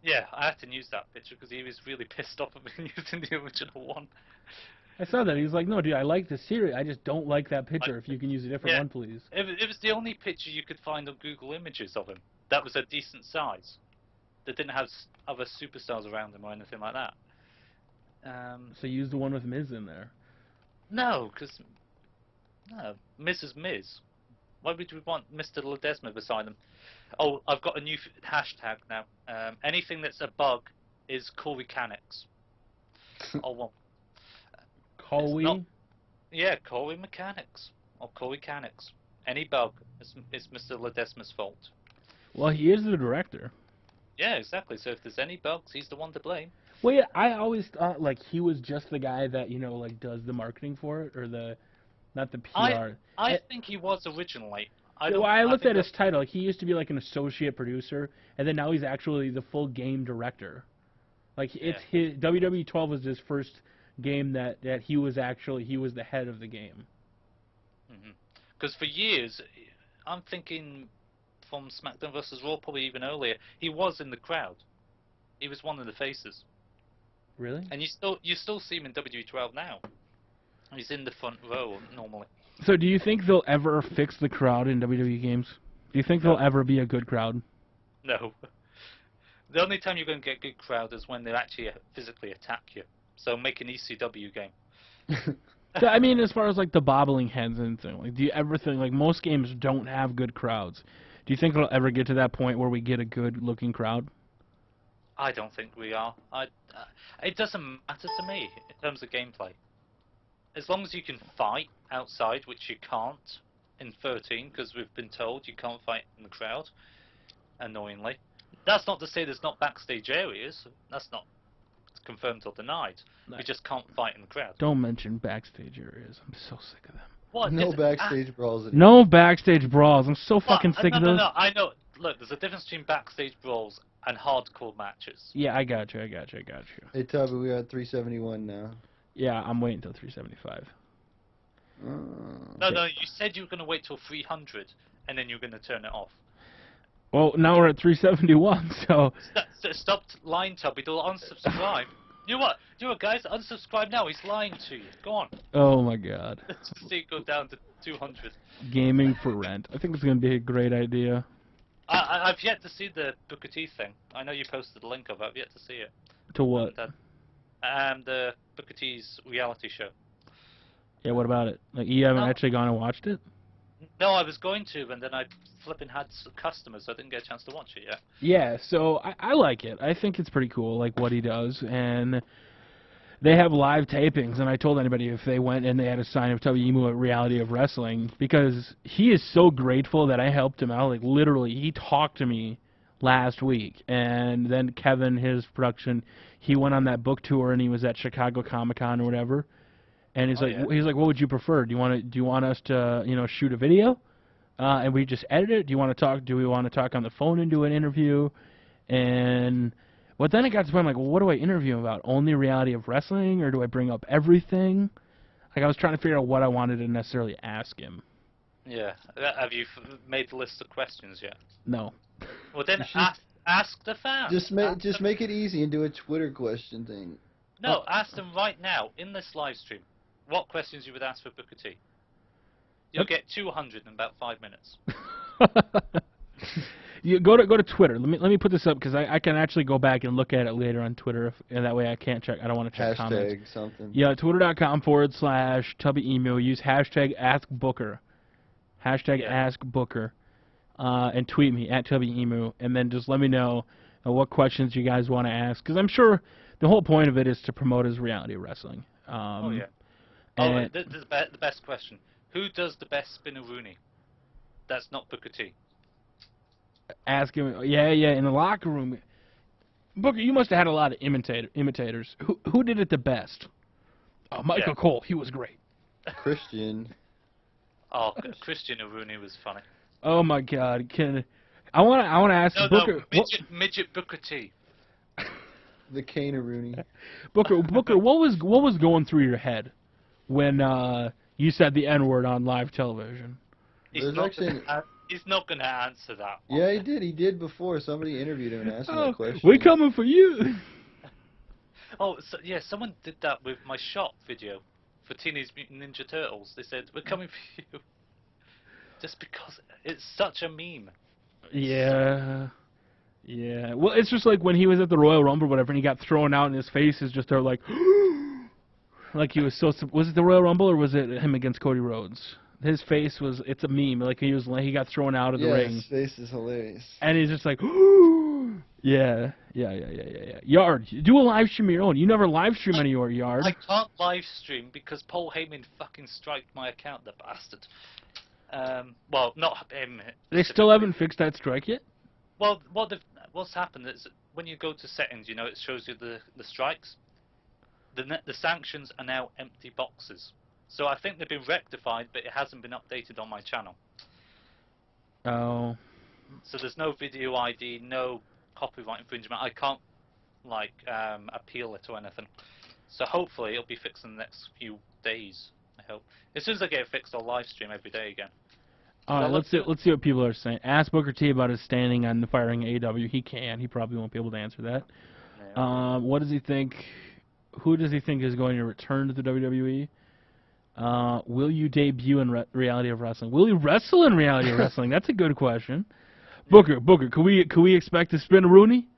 S3: Yeah, I had to use that picture because he was really pissed off at me using the original one.
S1: I saw that. He was like, "No, dude, I like the series. I just don't like that picture. If you can use a different
S3: Yeah.
S1: one, please."
S3: It was the only picture you could find on Google Images of him that was a decent size. That didn't have other superstars around him or anything like that.
S1: So use the one with Miz in there.
S3: No, because Miz is Miz. Why would we want Mr. Ledesma beside him? Oh, I've got a new hashtag now. Anything that's a bug is Corey Mechanics. Or what?
S1: Cowie.
S3: Yeah, Corey Mechanics or Corey Mechanics. Any bug is Mr. Ledesma's fault.
S1: Well, he is the director.
S3: Yeah, exactly. So if there's any bugs, he's the one to blame.
S1: Well, yeah, I always thought like he was just the guy that like does the marketing for it or not the PR.
S3: I think he was originally. I
S1: looked
S3: think
S1: at his title. Like, he used to be like an associate producer, and then now he's actually the full game director. Like it's his WWE 12 was his first game that he was the head of the game.
S3: Because for years, I'm thinking from SmackDown vs. Raw, probably even earlier, he was in the crowd. He was one of the faces.
S1: Really?
S3: And you still see him in WWE 12 now. He's in the front row normally.
S1: So do you think they'll ever fix the crowd in WWE games? Do you think there'll ever be a good crowd?
S3: No. The only time you're going to get good crowd is when they actually physically attack you. So make an ECW game.
S1: So, I mean, as far as like the bobbling heads and thing, like, do you ever think like most games don't have good crowds? Do you think it'll ever get to that point where we get a good-looking crowd?
S3: I don't think we are. It doesn't matter to me in terms of gameplay. As long as you can fight outside, which you can't in 13, because we've been told you can't fight in the crowd, annoyingly. That's not to say there's not backstage areas. That's not confirmed or denied.
S1: No.
S3: You just can't fight in the crowd.
S1: Don't mention backstage areas. I'm so sick of them.
S3: What?
S2: No backstage brawls anymore.
S1: No backstage brawls. I'm so fucking sick of those.
S3: No, I know. Look, there's a difference between backstage brawls and hardcore matches.
S1: Yeah, I got you.
S2: Hey, Tubby, we're at 371 now.
S1: Yeah, I'm waiting until 375.
S3: No, you said you were going to wait till 300, and then you were going to turn it off.
S1: Well, now we're at 371, so...
S3: Stop lying, Tubby. They'll unsubscribe. You know what, guys? Unsubscribe now. He's lying to you. Go on.
S1: Oh, my God.
S3: Let's see it go down to 200.
S1: Gaming for rent. I think it's going to be a great idea.
S3: I've yet to see the Booker T thing. I know you posted the link of it. I've yet to see it.
S1: To what?
S3: The Booker T's reality show.
S1: Yeah, what about it? Like, you haven't actually gone and watched it?
S3: No, I was going to, and then I flipping had customers, so I didn't get a chance to watch it yet.
S1: Yeah, so I like it. I think it's pretty cool, like, what he does, and they have live tapings, and I told anybody if they went and they had a sign of Tubby Emu at Reality of Wrestling, because he is so grateful that I helped him out. Like, literally, he talked to me last week, and then Kevin, his production, he went on that book tour, and he was at Chicago Comic-Con or whatever. And he's like, what would you prefer? Do you want us to, shoot a video, and we just edit it? Do we want to talk on the phone and do an interview? But then it got to the point, like, well, what do I interview him about? Only reality of wrestling, or do I bring up everything? Like, I was trying to figure out what I wanted to necessarily ask him.
S3: Yeah. Have you made the list of questions yet?
S1: No.
S3: Well, then ask the fans.
S2: Just make it easy and do a Twitter question thing.
S3: No, ask them right now in this live stream. What questions you would ask for Booker T? You'll get 200 in about 5 minutes.
S1: You go to Twitter. Let me put this up because I can actually go back and look at it later on Twitter, and that way I can't check. I don't want to check comments.
S2: Hashtag something.
S1: Yeah, twitter.com/TubbyEmu. Use hashtag AskBooker. Hashtag AskBooker. And tweet me at TubbyEmu, and then just let me know what questions you guys want to ask, because I'm sure the whole point of it is to promote his reality wrestling.
S3: Oh yeah. The best question: who does the best spin-a-rooney? That's not Booker T.
S1: Ask him. Yeah, in the locker room. Booker, you must have had a lot of imitators. Who did it the best? Michael
S3: Yeah.
S1: Cole, he was great.
S2: Christian.
S3: Oh, Christian Rooney was funny.
S1: Oh my God, I want to ask
S3: No,
S1: Booker.
S3: midget Booker T.
S2: The Kane-a-Rooney.
S1: Booker, what was going through your head when you said the N-word on live television?
S3: He's
S2: There's
S3: not
S2: actually...
S3: he's not gonna answer that one.
S2: Yeah, he did. He did before. Somebody interviewed him and asked him that question.
S1: We coming for you.
S3: Oh, so, yeah, someone did that with my shop video for Teenage Mutant Ninja Turtles. They said, "We're coming for you," just because it's such a meme.
S1: Yeah. Yeah. Well, it's just like when he was at the Royal Rumble or whatever, and he got thrown out, and his face is just there like, like he was so. Was it the Royal Rumble or was it him against Cody Rhodes? His face was. It's a meme. Like he got thrown out of the ring.
S2: His face is hilarious.
S1: And he's just like, yeah. Yard, do a live stream of your own. You never live stream any of your Yard.
S3: I can't live stream because Paul Heyman fucking striked my account, the bastard. Well, not him.
S1: They still haven't fixed that strike yet?
S3: Well, what's happened is when you go to settings, you know, it shows you the strikes. The sanctions are now empty boxes. So I think they've been rectified, but it hasn't been updated on my channel.
S1: Oh.
S3: So there's no video ID, no copyright infringement. I can't like appeal it or anything. So hopefully it'll be fixed in the next few days. I hope. As soon as I get it fixed, I'll live stream every day again.
S1: All right, let's see what people are saying. Ask Booker T about his standing on the firing AEW. He can. He probably won't be able to answer that.
S3: Yeah.
S1: What does he think? Who does he think is going to return to the WWE? Will you debut in reality of wrestling? Will you wrestle in reality of wrestling? That's a good question. Booker, could we expect to spin a Rooney?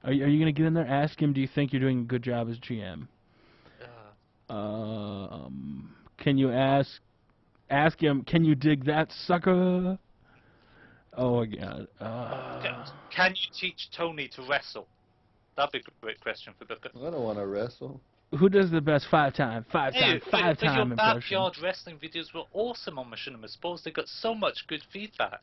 S1: Are you going to get in there? Ask him. Do you think you're doing a good job as GM? Can you ask him? Can you dig that sucker? Oh my God.
S3: Can you teach Tony to wrestle? That'd be a great question for Booker.
S2: I don't want to wrestle.
S1: Who does the best five-time
S3: But your
S1: impression?
S3: backyard wrestling videos were awesome on Machinima Sports. They got so much good feedback.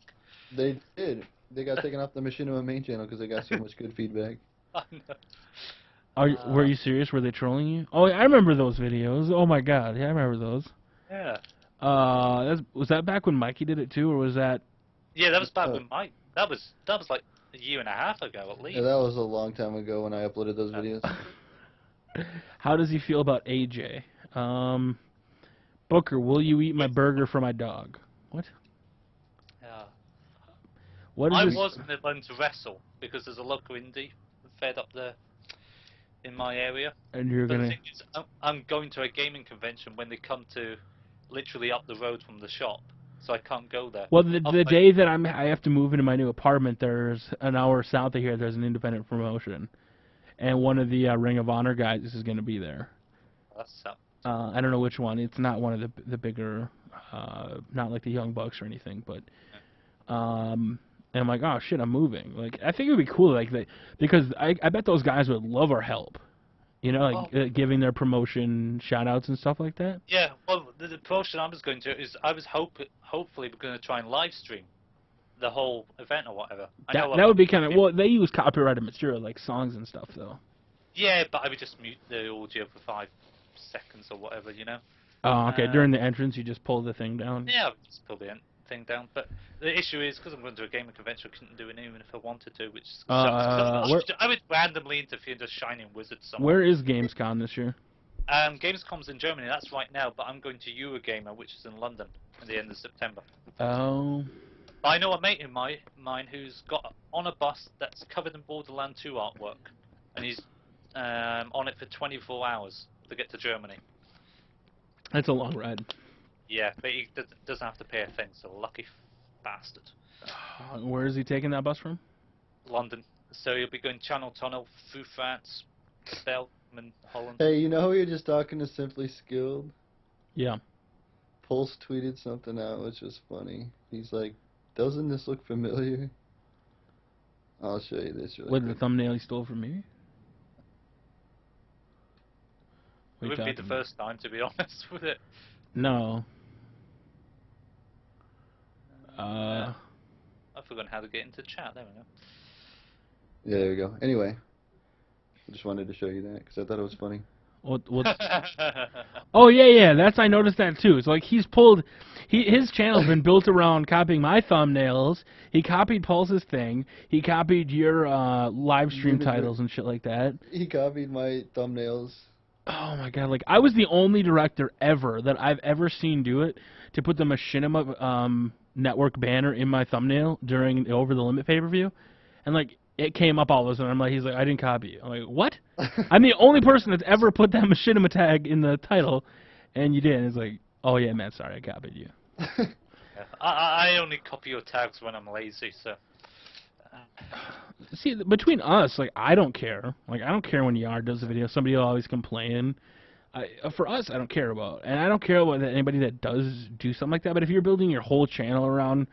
S2: They did. They got taken off the Machinima main channel because they got so much good feedback.
S3: I know.
S1: Were you serious? Were they trolling you? Oh, I remember those videos. Oh my God, yeah, I remember those.
S3: Yeah.
S1: Was that back when Mikey did it too, or was that?
S3: Yeah, that was back when Mike. That was like a year and a half ago at least.
S2: Yeah, that was a long time ago when I uploaded those videos.
S1: How does he feel about AJ? Booker, will you eat my burger for my dog? What?
S3: Yeah.
S1: What is
S3: I
S1: this?
S3: wasn't going to wrestle because there's a local indie fed up there in my area.
S1: And you're
S3: But the
S1: gonna.
S3: thing is, I'm going to a gaming convention when they come to literally up the road from the shop, so I can't go there.
S1: Well, the day that I have to move into my new apartment, there's an hour south of here. There's an independent promotion, and one of the Ring of Honor guys is going to be there.
S3: That's
S1: I don't know which one. It's not one of the bigger, not like the Young Bucks or anything, but. And I'm like, oh shit, I'm moving. Like, I think it would be cool, like, because I bet those guys would love our help. You know, like giving their promotion shout-outs and stuff like that.
S3: Yeah, well, the promotion I was going to is I was hopefully we're going to try and live stream the whole event or whatever.
S1: That would be kind of, well, they use copyrighted material, like songs and stuff, though.
S3: Yeah, but I would just mute the audio for 5 seconds or whatever, you know?
S1: Oh, okay. During the entrance, you just pull the thing down?
S3: Yeah, just pull the thing down. But the issue is, because I'm going to a gaming convention, I couldn't do it even if I wanted to, which sucks. I would randomly interfere and just shining wizard somewhere.
S1: Where is Gamescom this year?
S3: Gamescom's in Germany, that's right now, but I'm going to Eurogamer, which is in London, at the end of September.
S1: Oh.
S3: But I know a mate of mine who's got on a bus that's covered in Borderlands 2 artwork, and he's on it for 24 hours to get to Germany.
S1: That's a long ride.
S3: Yeah, but he doesn't have to pay a thing, so lucky bastard.
S1: Where is he taking that bus from?
S3: London. So he'll be going Channel Tunnel through France, Belgium, and Holland.
S2: Hey, you know how we were just talking to Simply Skilled?
S1: Yeah.
S2: Pulse tweeted something out, which was funny. He's like, doesn't this look familiar? I'll show you this really
S1: What,
S2: quick.
S1: the thumbnail he stole from me?
S3: It wouldn't be the first time, to be honest with it.
S1: No.
S3: I've forgotten how to get into chat. There we go.
S2: Yeah, there we go. Anyway, I just wanted to show you that because I thought it was funny.
S1: What's... Oh yeah. I noticed that too. It's like he's pulled. His channel's been built around copying my thumbnails. He copied Pulse's thing. He copied your live stream titles and shit like that.
S2: He copied my thumbnails.
S1: Oh my god! Like I was the only director ever that I've ever seen do it to put the Machinima Network banner in my thumbnail during the Over the Limit pay-per-view, and like it came up all of a sudden. I'm like, he's like, I didn't copy you. I'm like, what? I'm the only person that's ever put that Machinima tag in the title, and you didn't. It's like, oh yeah, man, sorry, I copied you.
S3: Yeah. I only copy your tags when I'm lazy, so.
S1: See, between us, like, I don't care. Like, I don't care when Yard does a video. Somebody will always complain. For us, I don't care about. And I don't care about anybody that does do something like that. But if you're building your whole channel around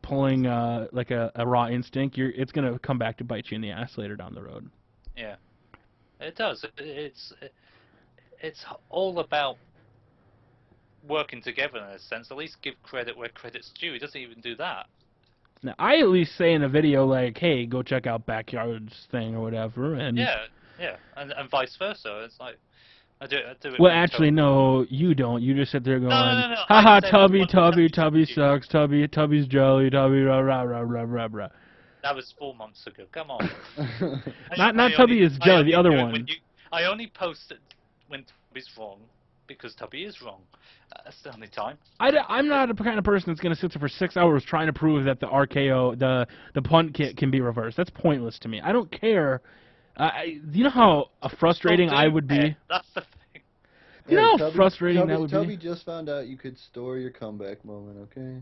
S1: pulling, like, a Raw Instinct, it's going to come back to bite you in the ass later down the road.
S3: Yeah. It does. It's all about working together in a sense. At least give credit where credit's due. He doesn't even do that.
S1: Now, I at least say in a video, like, hey, go check out Backyard's thing or whatever. And
S3: yeah, and vice versa. It's like, I do it.
S1: Well, actually, no, you don't. You just sit there going,
S3: no.
S1: haha, Tubby sucks, Tubby's jelly, Tubby, rah, rah, rah, rah, rah, rah.
S3: That was 4 months ago. Come on.
S1: not Tubby is jelly, the other one.
S3: I only post it when Tubby's wrong, because Tubby is wrong. That's the only time.
S1: I'm not the kind of person that's going to sit there for 6 hours trying to prove that the RKO, the punt kick can be reversed. That's pointless to me. I don't care. You know how frustrating I would be?
S3: That's the thing.
S1: You know how frustrating that would be?
S2: Tubby just found out you could store your comeback moment, okay?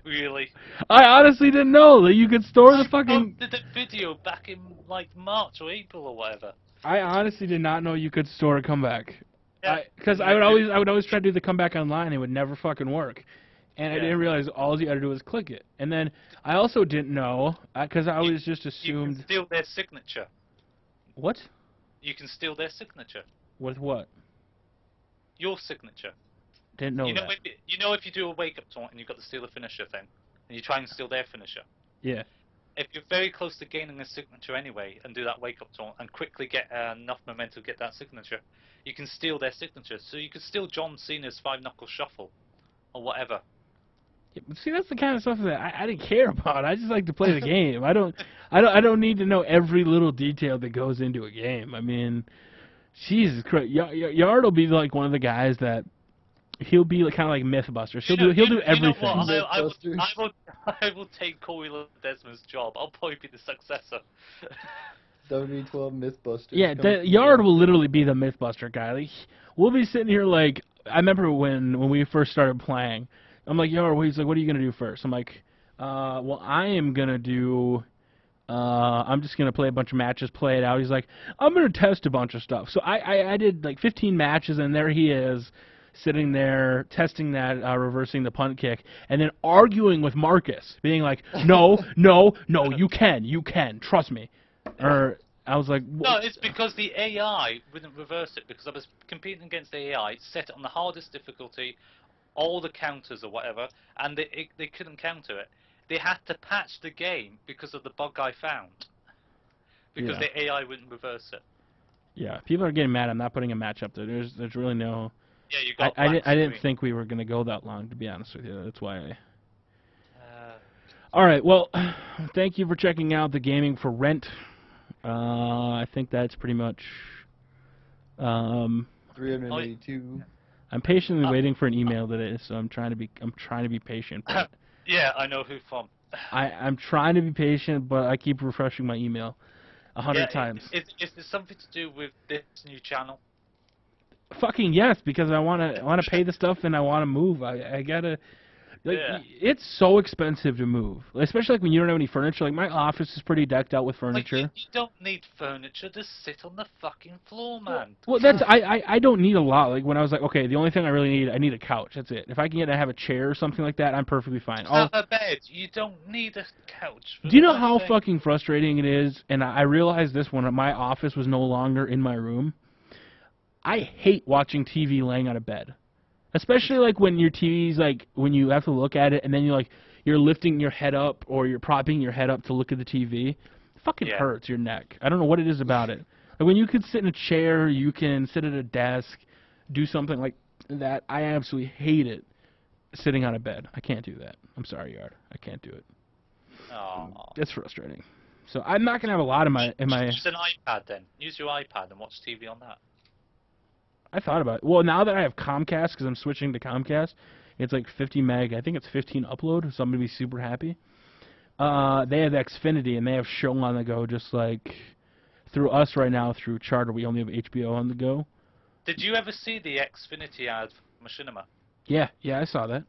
S3: Really?
S1: I honestly didn't know that you could store the fucking...
S3: I did a video back in, like, March or April or whatever.
S1: I honestly did not know you could store a comeback.
S3: Yeah.
S1: Because I would always try to do the comeback online, and it would never fucking work. And I didn't realize all you had to do was click it. And then I also didn't know, because I always just assumed...
S3: You can steal their signature.
S1: What?
S3: You can steal their signature.
S1: With what?
S3: Your signature.
S1: Didn't know that.
S3: You know if you do a wake-up taunt and you've got the steal a finisher thing, and you try and steal their finisher.
S1: Yeah.
S3: If you're very close to gaining a signature anyway, and do that wake-up taunt, and quickly get enough momentum to get that signature, you can steal their signature. So you could steal John Cena's 5-knuckle shuffle, or whatever.
S1: Yeah, but see, that's the kind of stuff that I didn't care about. I just like to play the game. I don't need to know every little detail that goes into a game. I mean, Jesus Christ, Yard will be like one of the guys that he'll be kind of like Mythbusters. He'll do everything.
S3: You know what? I will take Corey Desmond's job. I'll probably be the successor.
S2: W12 Mythbusters.
S1: Yeah, Yard will literally be the Mythbuster guy. Like, we'll be sitting here like, I remember when we first started playing. I'm like, Yard, he's like, what are you gonna do first? I'm like, well, I am gonna do. I'm just gonna play a bunch of matches, play it out. He's like, I'm gonna test a bunch of stuff. So I did like 15 matches, and there he is, sitting there testing that, reversing the punt kick, and then arguing with Marcus, being like, no, you can, trust me. Or I was like,
S3: no, it's because the AI wouldn't reverse it, because I was competing against the AI, set it on the hardest difficulty, all the counters or whatever, and they couldn't counter it. They had to patch the game because of the bug I found, because the AI wouldn't reverse it.
S1: Yeah, people are getting mad. I'm not putting a match up there. There's really no.
S3: Yeah, you got.
S1: I didn't think we were gonna go that long, to be honest with you. That's why. All right. Well, thank you for checking out the Gaming for Rent. I think that's pretty much.
S2: 382.
S1: I'm patiently waiting for an email today, so I'm trying to be patient. But
S3: yeah, I know who from.
S1: I'm trying to be patient, but I keep refreshing my email 100 times.
S3: Is there something to do with this new channel?
S1: Fucking yes, because I wanna pay the stuff and I wanna move. I gotta. Like, it's so expensive to move, especially like when you don't have any furniture. Like my office is pretty decked out with furniture.
S3: Like, you don't need furniture to sit on the fucking floor, man.
S1: Well, that's I don't need a lot. Like when I was like, okay, the only thing I need a couch. That's it. If I can have a chair or something like that, I'm perfectly fine.
S3: Have a bed. You don't need a couch.
S1: Do you know how fucking frustrating it is? And I realized this when my office was no longer in my room. I hate watching TV laying on a bed. Especially like when your TV's like when you have to look at it and then you're lifting your head up or you're propping your head up to look at the TV. It fucking hurts your neck. I don't know what it is about it. Like when you could sit in a chair, you can sit at a desk, do something like that. I absolutely hate it. Sitting on a bed, I can't do that. I'm sorry, Yard. I can't do it.
S3: Oh.
S1: It's frustrating. So I'm not gonna have a lot in my.
S3: Use an iPad then. Use your iPad and watch TV on that.
S1: I thought about it. Well, now that I have Comcast, because I'm switching to Comcast, it's like 50 meg. I think it's 15 upload, so I'm gonna be super happy. They have Xfinity, and they have show on the go, just like through us right now through Charter. We only have HBO on the go.
S3: Did you ever see the Xfinity ad for Machinima?
S1: Yeah, I saw that.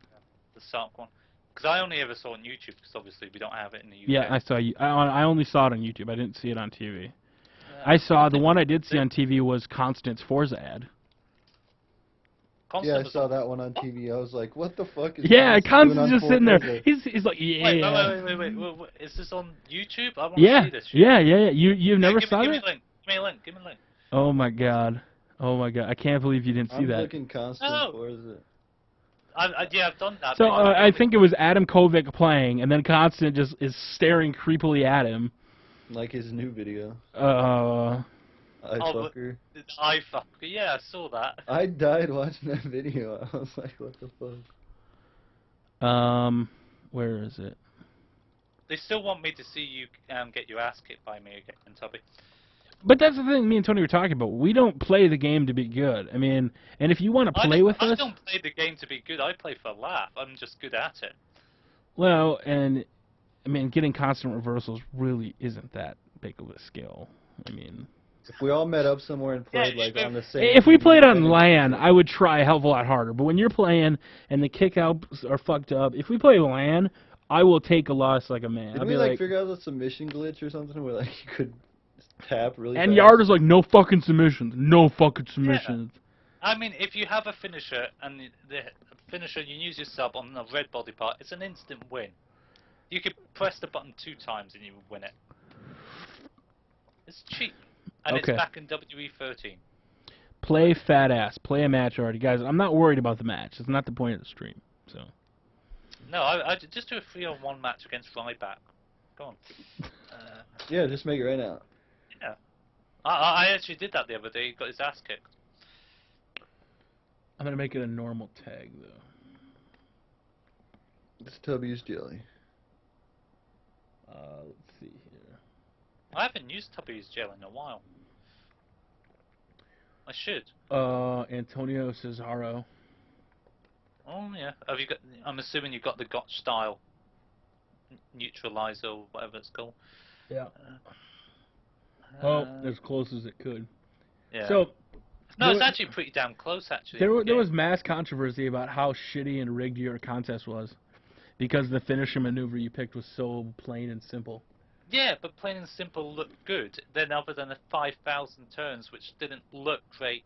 S3: The Sark one? Because I only ever saw it on YouTube, because obviously we don't have it in the UK.
S1: Yeah, I saw you. I only saw it on YouTube. I didn't see it on TV. I saw the one I did see on TV was Constant's Forza ad.
S2: Yeah, I saw that one on TV. I was like, what the fuck is
S1: Yeah,
S2: Constance
S1: Constant's
S2: doing
S1: just
S2: on
S1: sitting there.
S2: Forza?
S1: He's like, yeah.
S3: Wait. Is this on YouTube? I want to see this shit.
S1: Yeah. You've never
S3: give
S1: saw
S3: me
S1: that?
S3: a link. Give me a link. Give me a link.
S1: Oh my god. I can't believe you didn't see
S2: I'm
S1: that.
S2: looking Constant Forza.
S3: Yeah, I've done that.
S1: So I think it was Adam Kovic playing, and then Constant just is staring creepily at him.
S2: Like his new video.
S3: I fucker. Yeah, I saw that.
S2: I died watching that video. I was like, what the fuck?
S1: Where is it?
S3: They still want me to see you get your ass kicked by me again, Tubby.
S1: But that's the thing me and Tony were talking about. We don't play the game to be good. I mean, and if you want to play with us...
S3: I don't play the game to be good. I play for a laugh. I'm just good at it.
S1: Well, and, I mean, getting constant reversals really isn't that big of a skill. I mean...
S2: If we all met up somewhere and played on the same...
S1: If we played on LAN, I would try a hell of a lot harder. But when you're playing and the kickouts are fucked up, if we play LAN, I will take a loss like a man.
S2: Didn't we figure out a submission glitch or something where you could tap really
S1: and
S2: fast?
S1: Yard is like, no fucking submissions. No fucking submissions.
S3: Yeah. I mean, if you have a finisher and the finisher you use your sub on the red body part, it's an instant win. You could press the button 2 times and you win it. It's cheap. And it's back in WWE 13.
S1: Play fat ass. Play a match already. Guys, I'm not worried about the match. It's not the point of the stream. So.
S3: No, I just do a 3-on-1 match against Ryback. Go on.
S2: Yeah, just make it right now.
S3: Yeah. I actually did that the other day. He got his ass kicked.
S1: I'm going to make it a normal tag, though.
S2: It's Tubby's jelly.
S1: Let's see here.
S3: I haven't used Tubby's gel in a while. I should.
S1: Antonio Cesaro.
S3: Oh yeah. Have you got? I'm assuming you've got the Gotch style neutralizer or whatever it's called.
S1: Yeah. As close as it could.
S3: Yeah.
S1: So.
S3: No, it's actually pretty damn close. Actually.
S1: There was mass controversy about how shitty and rigged your contest was, because the finisher maneuver you picked was so plain and simple.
S3: Yeah, but plain and simple looked good. Then other than the 5,000 turns, which didn't look great.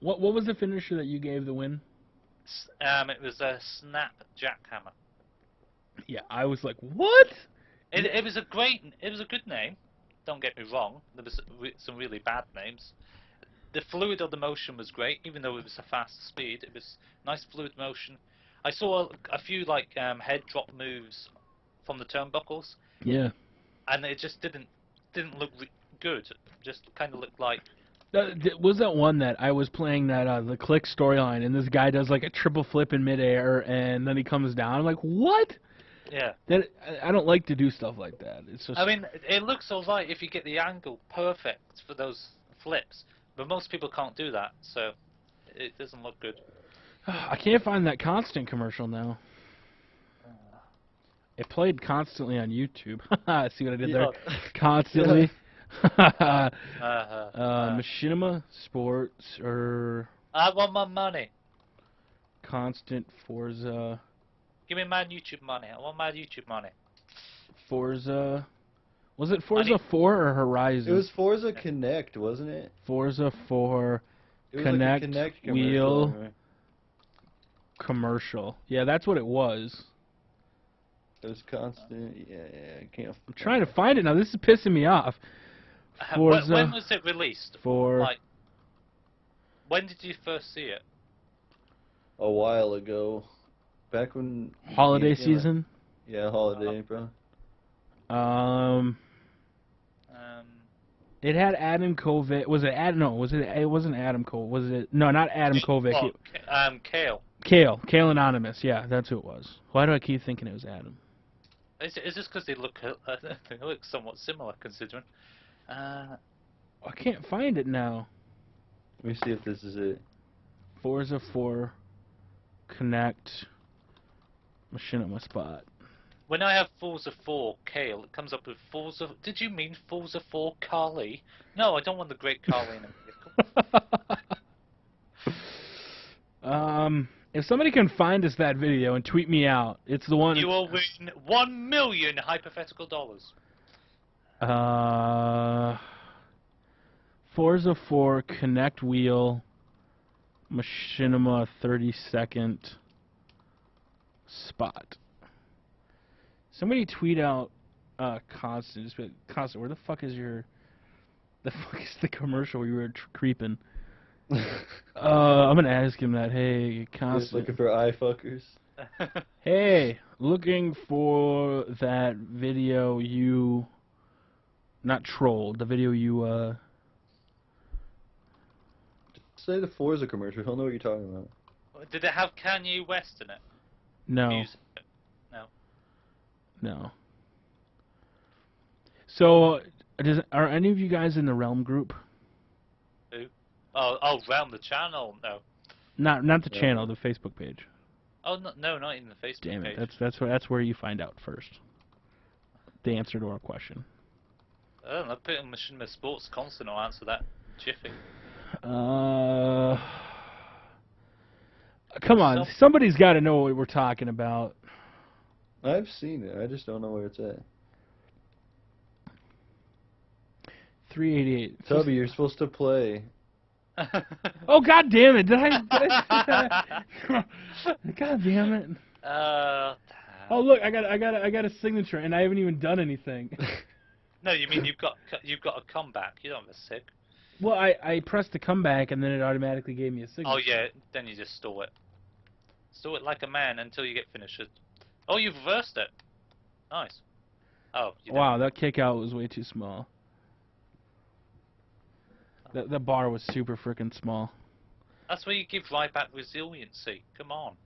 S1: What was the finisher that you gave the win?
S3: It was a snap jackhammer.
S1: Yeah, I was like, what?
S3: It was a good name. Don't get me wrong. There was some really bad names. The fluid of the motion was great, even though it was a fast speed. It was nice fluid motion. I saw a few head drop moves from the turnbuckles.
S1: Yeah.
S3: And it just didn't look good. Just kind of looked like.
S1: Was that one that I was playing that the Click storyline, and this guy does like a triple flip in midair, and then he comes down? I'm like, what?
S3: Yeah.
S1: I don't like to do stuff like that. It's just.
S3: I mean, it looks alright if you get the angle perfect for those flips, but most people can't do that, so it doesn't look good.
S1: I can't find that Constant commercial now. It played constantly on YouTube. See what I did there? Constantly. Machinima Sports or.
S3: I want my money.
S1: Constant Forza.
S3: Give me my YouTube money. I want my YouTube money.
S1: Forza. Was it Forza 4 or Horizon?
S2: It was Forza Connect, wasn't it?
S1: Forza 4
S2: Connect,
S1: Wheel commercial. Yeah, that's what it was.
S2: It was Constant. Yeah, I can't.
S1: I'm trying to find it now. This is pissing me off. Forza
S3: when was it released? When did you first see it?
S2: A while ago. Back when...
S1: Holiday season?
S2: Yeah, holiday, bro.
S1: It had Adam Kovic. Was it Adam? No, was it? It wasn't Adam Kovic. Was it? No, not Adam Kovic.
S3: Oh, Kale.
S1: Kale Anonymous. Yeah, that's who it was. Why do I keep thinking it was Adam?
S3: Is this because they look they look somewhat similar, considering?
S1: I can't find it now.
S2: Let me see if this is it.
S1: Forza 4 Connect Machinima Spot.
S3: When I have Forza 4 Kale, it comes up with Forza. Did you mean Forza 4 Carly? No, I don't want the great Carly in a vehicle.
S1: If somebody can find us that video and tweet me out, it's the one.
S3: You will win $1 million hypothetical dollars.
S1: Forza 4 Connect Wheel Machinima 30-second spot. Somebody tweet out Constant. Just Constant, where the fuck is your... The fuck is the commercial you were creeping? I'm gonna ask him that. Hey, Constant.
S2: Just looking for eye fuckers.
S1: Hey, looking for that video you... Not trolled. The video you,
S2: Say the Forza commercial. He'll know what you're talking about.
S3: Did it have Kanye West in it?
S1: No.
S3: Music? No.
S1: No. So, are any of you guys in the Realm group?
S3: Who? Oh, Realm, the channel? No.
S1: Not the channel, the Facebook page.
S3: Oh, no, not even the Facebook
S1: Damn it,
S3: page.
S1: that's where you find out first. The answer to our question.
S3: I don't know, put in Machinima Sports Constant will answer that jiffy.
S1: Come on, somebody's got to know what we're talking about.
S2: I've seen it. I just don't know where it's at.
S1: 388.
S2: Tubby, you're supposed to play.
S1: Oh, god damn it! Did I God damn it! Oh look, I got a signature, and I haven't even done anything.
S3: No, you mean you've got a comeback. You don't have a sig.
S1: Well, I pressed the comeback, and then it automatically gave me a signature.
S3: Oh yeah, then you just store it. Store it like a man until you get finished. Oh, you've reversed it. Nice. Oh.
S1: Wow, that kick out was way too small. The bar was super freaking small.
S3: That's where you give right back resiliency. Come on.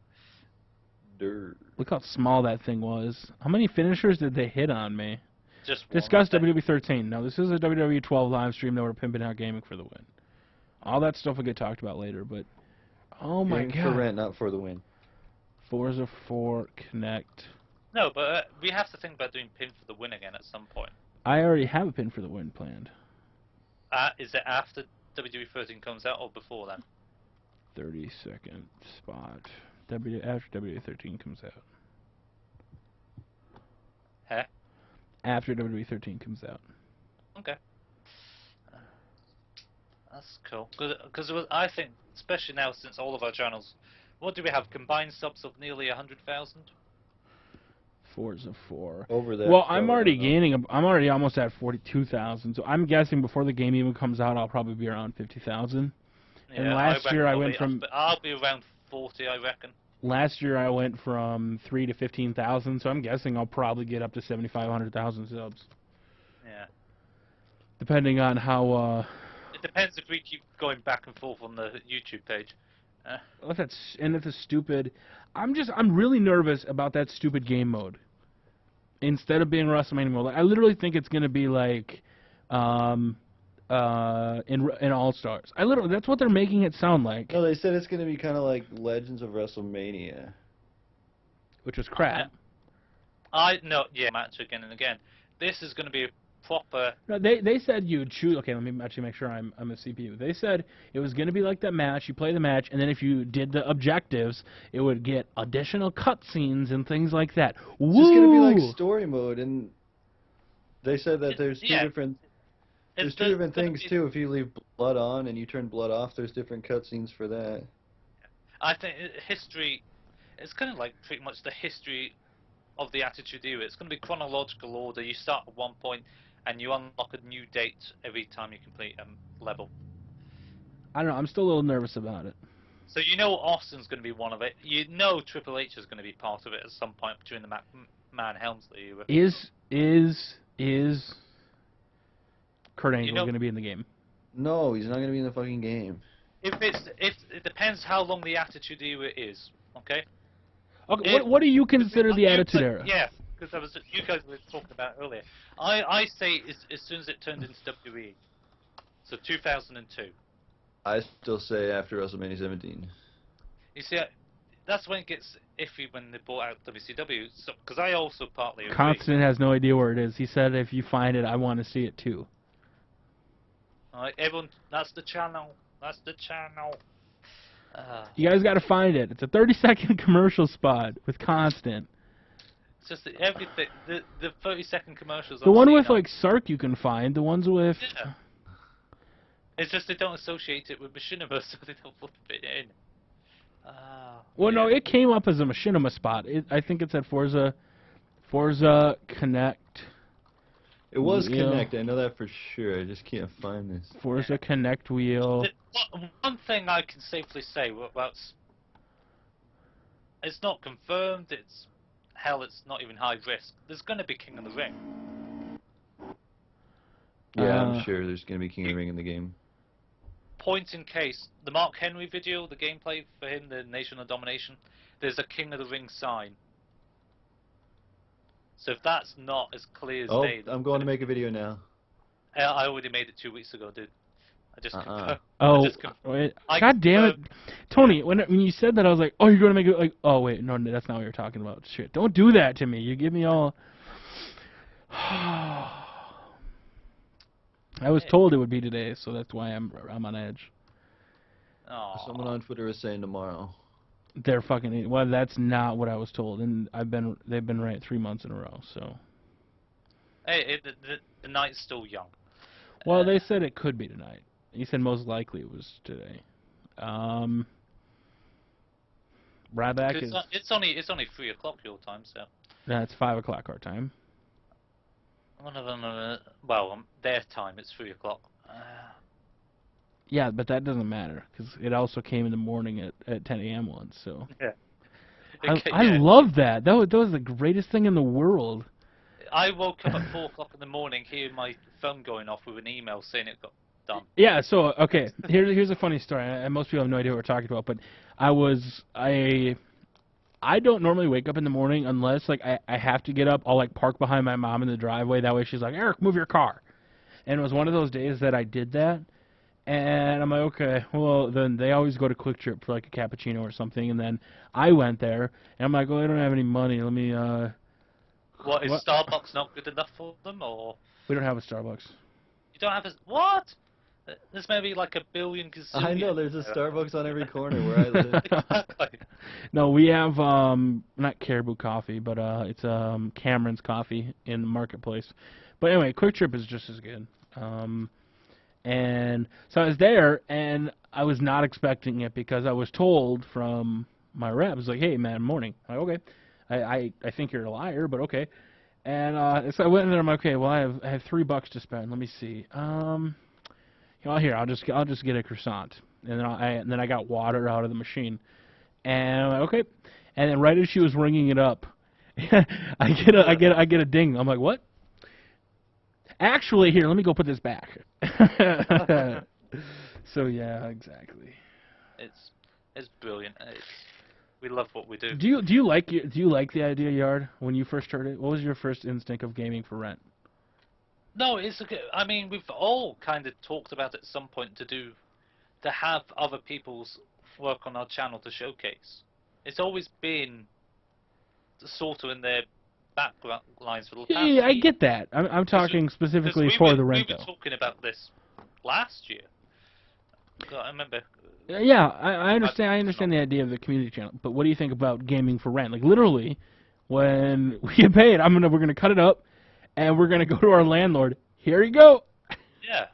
S2: Dirt.
S1: Look how small that thing was. How many finishers did they hit on me?
S3: Just
S1: Discuss WWE 13. No, this is a WWE 12 live stream that we're pimping out gaming for the win. All that stuff will get talked about later, but oh my god.
S2: For rent, not for the win.
S1: Forza 4 Connect.
S3: No, but we have to think about doing pin for the win again at some point.
S1: I already have a pin for the win planned.
S3: Is it after WWE 13 comes out or before then?
S1: 30-second spot. After WWE 13 comes out.
S3: Huh?
S1: After WWE 13 comes out.
S3: Okay. That's cool. Because I think, especially now since all of our channels, what do we have? Combined subs of nearly 100,000?
S1: Forza 4.
S2: Over that.
S1: Well, I'm already gaining. I'm already almost at 42,000. So I'm guessing before the game even comes out, I'll probably be around 50,000.
S3: Yeah,
S1: and last year I went from.
S3: I'll be around 40, I reckon.
S1: Last year I went from 3 to 15,000. So I'm guessing I'll probably get up to 7,500,000 subs.
S3: Yeah.
S1: Depending on how.
S3: It depends if we keep going back and forth on the YouTube page.
S1: It's a stupid. I'm really nervous about that stupid game mode. Instead of being WrestleMania mode, I literally think it's gonna be like, in All Stars. That's what they're making it sound like.
S2: No, they said it's gonna be kind of like Legends of WrestleMania,
S1: which was crap.
S3: Match again and again. This is gonna be a proper.
S1: No, they said you'd choose. Okay, let me actually make sure I'm a CPU. They said it was going to be like that match. You play the match, and then if you did the objectives, it would get additional cutscenes and things like that. Woo!
S2: It's just going to be like story mode, and they said that there's two different. There's two different things too. If you leave blood on and you turn blood off, there's different cutscenes for that.
S3: I think history. It's kind of like pretty much the history of the Attitude Era. It's going to be chronological order. You start at one point. And you unlock a new date every time you complete a level.
S1: I don't know. I'm still a little nervous about it.
S3: So you know Austin's going to be one of it. You know Triple H is going to be part of it at some point during the Man Helmsley era.
S1: Kurt Angle
S3: know-
S1: going to be in the game?
S2: No, he's not going to be in the fucking game.
S3: If it depends how long the Attitude Era is, okay?
S1: Okay, what do you consider the Attitude Era?
S3: Yeah, because you guys were talking about it earlier. I say as soon as it turned into WWE, so 2002.
S2: I still say after WrestleMania 17.
S3: You see, that's when it gets iffy when they bought out WCW. So, because I also partly agree.
S1: Constant has no idea where it is. He said, if you find it, I want to see it too.
S3: Alright, everyone, that's the channel. That's the channel.
S1: You guys got to find it. It's a 30-second commercial spot with Constant.
S3: It's just that everything. The 30-second commercials.
S1: The one with like Sark you can find. The ones with.
S3: Yeah. It's just they don't associate it with Machinima, so they don't put it in.
S1: Well, no, it came up as a Machinima spot. I think it's at Forza Connect.
S2: It was
S1: Wheel.
S2: Connect, I know that for sure. I just can't find this.
S1: Forza Connect wheel.
S3: One thing I can safely say, it's not confirmed. It's not even high risk. There's going to be King of the Ring.
S2: Yeah, I'm sure there's going to be King of the Ring in the game.
S3: Point in case, the Mark Henry video, the gameplay for him, the Nation of Domination, there's a King of the Ring sign. So if that's not as clear as day...
S2: I'm going to make a video now.
S3: I already made it 2 weeks ago, dude. I just confirmed.
S1: Oh, wait. God damn it. Tony, when you said that, I was like, oh, you're going to make it like... Oh, wait, no, that's not what you're talking about. Shit, don't do that to me. You give me all... I was told it would be today, so that's why I'm on edge.
S3: Aww.
S2: Someone on Twitter was saying tomorrow.
S1: They're fucking... Well, that's not what I was told, and they've been right 3 months in a row, so...
S3: Hey, the night's still young.
S1: Well, they said it could be tonight. He said most likely it was today. Ryback is...
S3: It's only 3 o'clock your time, so...
S1: That's 5 o'clock our time.
S3: Well, their time, it's 3 o'clock.
S1: Yeah, but that doesn't matter, because it also came in the morning at 10 a.m. once, so...
S3: Yeah.
S1: I love that. That was the greatest thing in the world.
S3: I woke up at 4 o'clock in the morning, hearing my phone going off with an email saying it got done.
S1: Yeah, so, okay, here's a funny story. And most people have no idea what we're talking about, but I don't normally wake up in the morning unless, like, I have to get up. I'll, like, park behind my mom in the driveway. That way she's like, Eric, move your car. And it was one of those days that I did that. And I'm like, okay, well, then they always go to Quick Trip for, like, a cappuccino or something. And then I went there, and I'm like, oh, I don't have any money. Let me,
S3: What, is Starbucks not good enough for them, or...?
S1: We don't have a Starbucks.
S3: You don't have a... What? There's maybe like a billion gazillion...
S2: I know, there's a Starbucks on every corner where I live.
S3: Exactly.
S1: No, we have, not Caribou Coffee, but, it's, Cameron's Coffee in the marketplace. But anyway, Quick Trip is just as good. And so I was there, and I was not expecting it because I was told from my rep, it was like, hey, man, morning. I'm like, okay. I think you're a liar, but okay. And so I went in there, I'm like, okay, well, I have $3 to spend. Let me see. Well, here, I'll just get a croissant. And then I got water out of the machine. And I'm like, okay. And then right as she was ringing it up, I get a ding. I'm like, what? Actually, here, let me go put this back. So yeah, exactly.
S3: It's brilliant. We love what we do.
S1: Do you like the idea, Yard? When you first heard it, what was your first instinct of gaming for rent?
S3: No, I mean, we've all kind of talked about it at some point to have other people's work on our channel to showcase. It's always been sort of in their background lines for the past
S1: Yeah, I get that. I'm talking specifically for the rent, though.
S3: We were talking about this last year. I remember.
S1: Yeah, I understand. I understand the idea of the community channel, but what do you think about gaming for rent? Like literally, when we get paid, we're gonna cut it up, and we're gonna go to our landlord. Here you go.
S3: Yeah.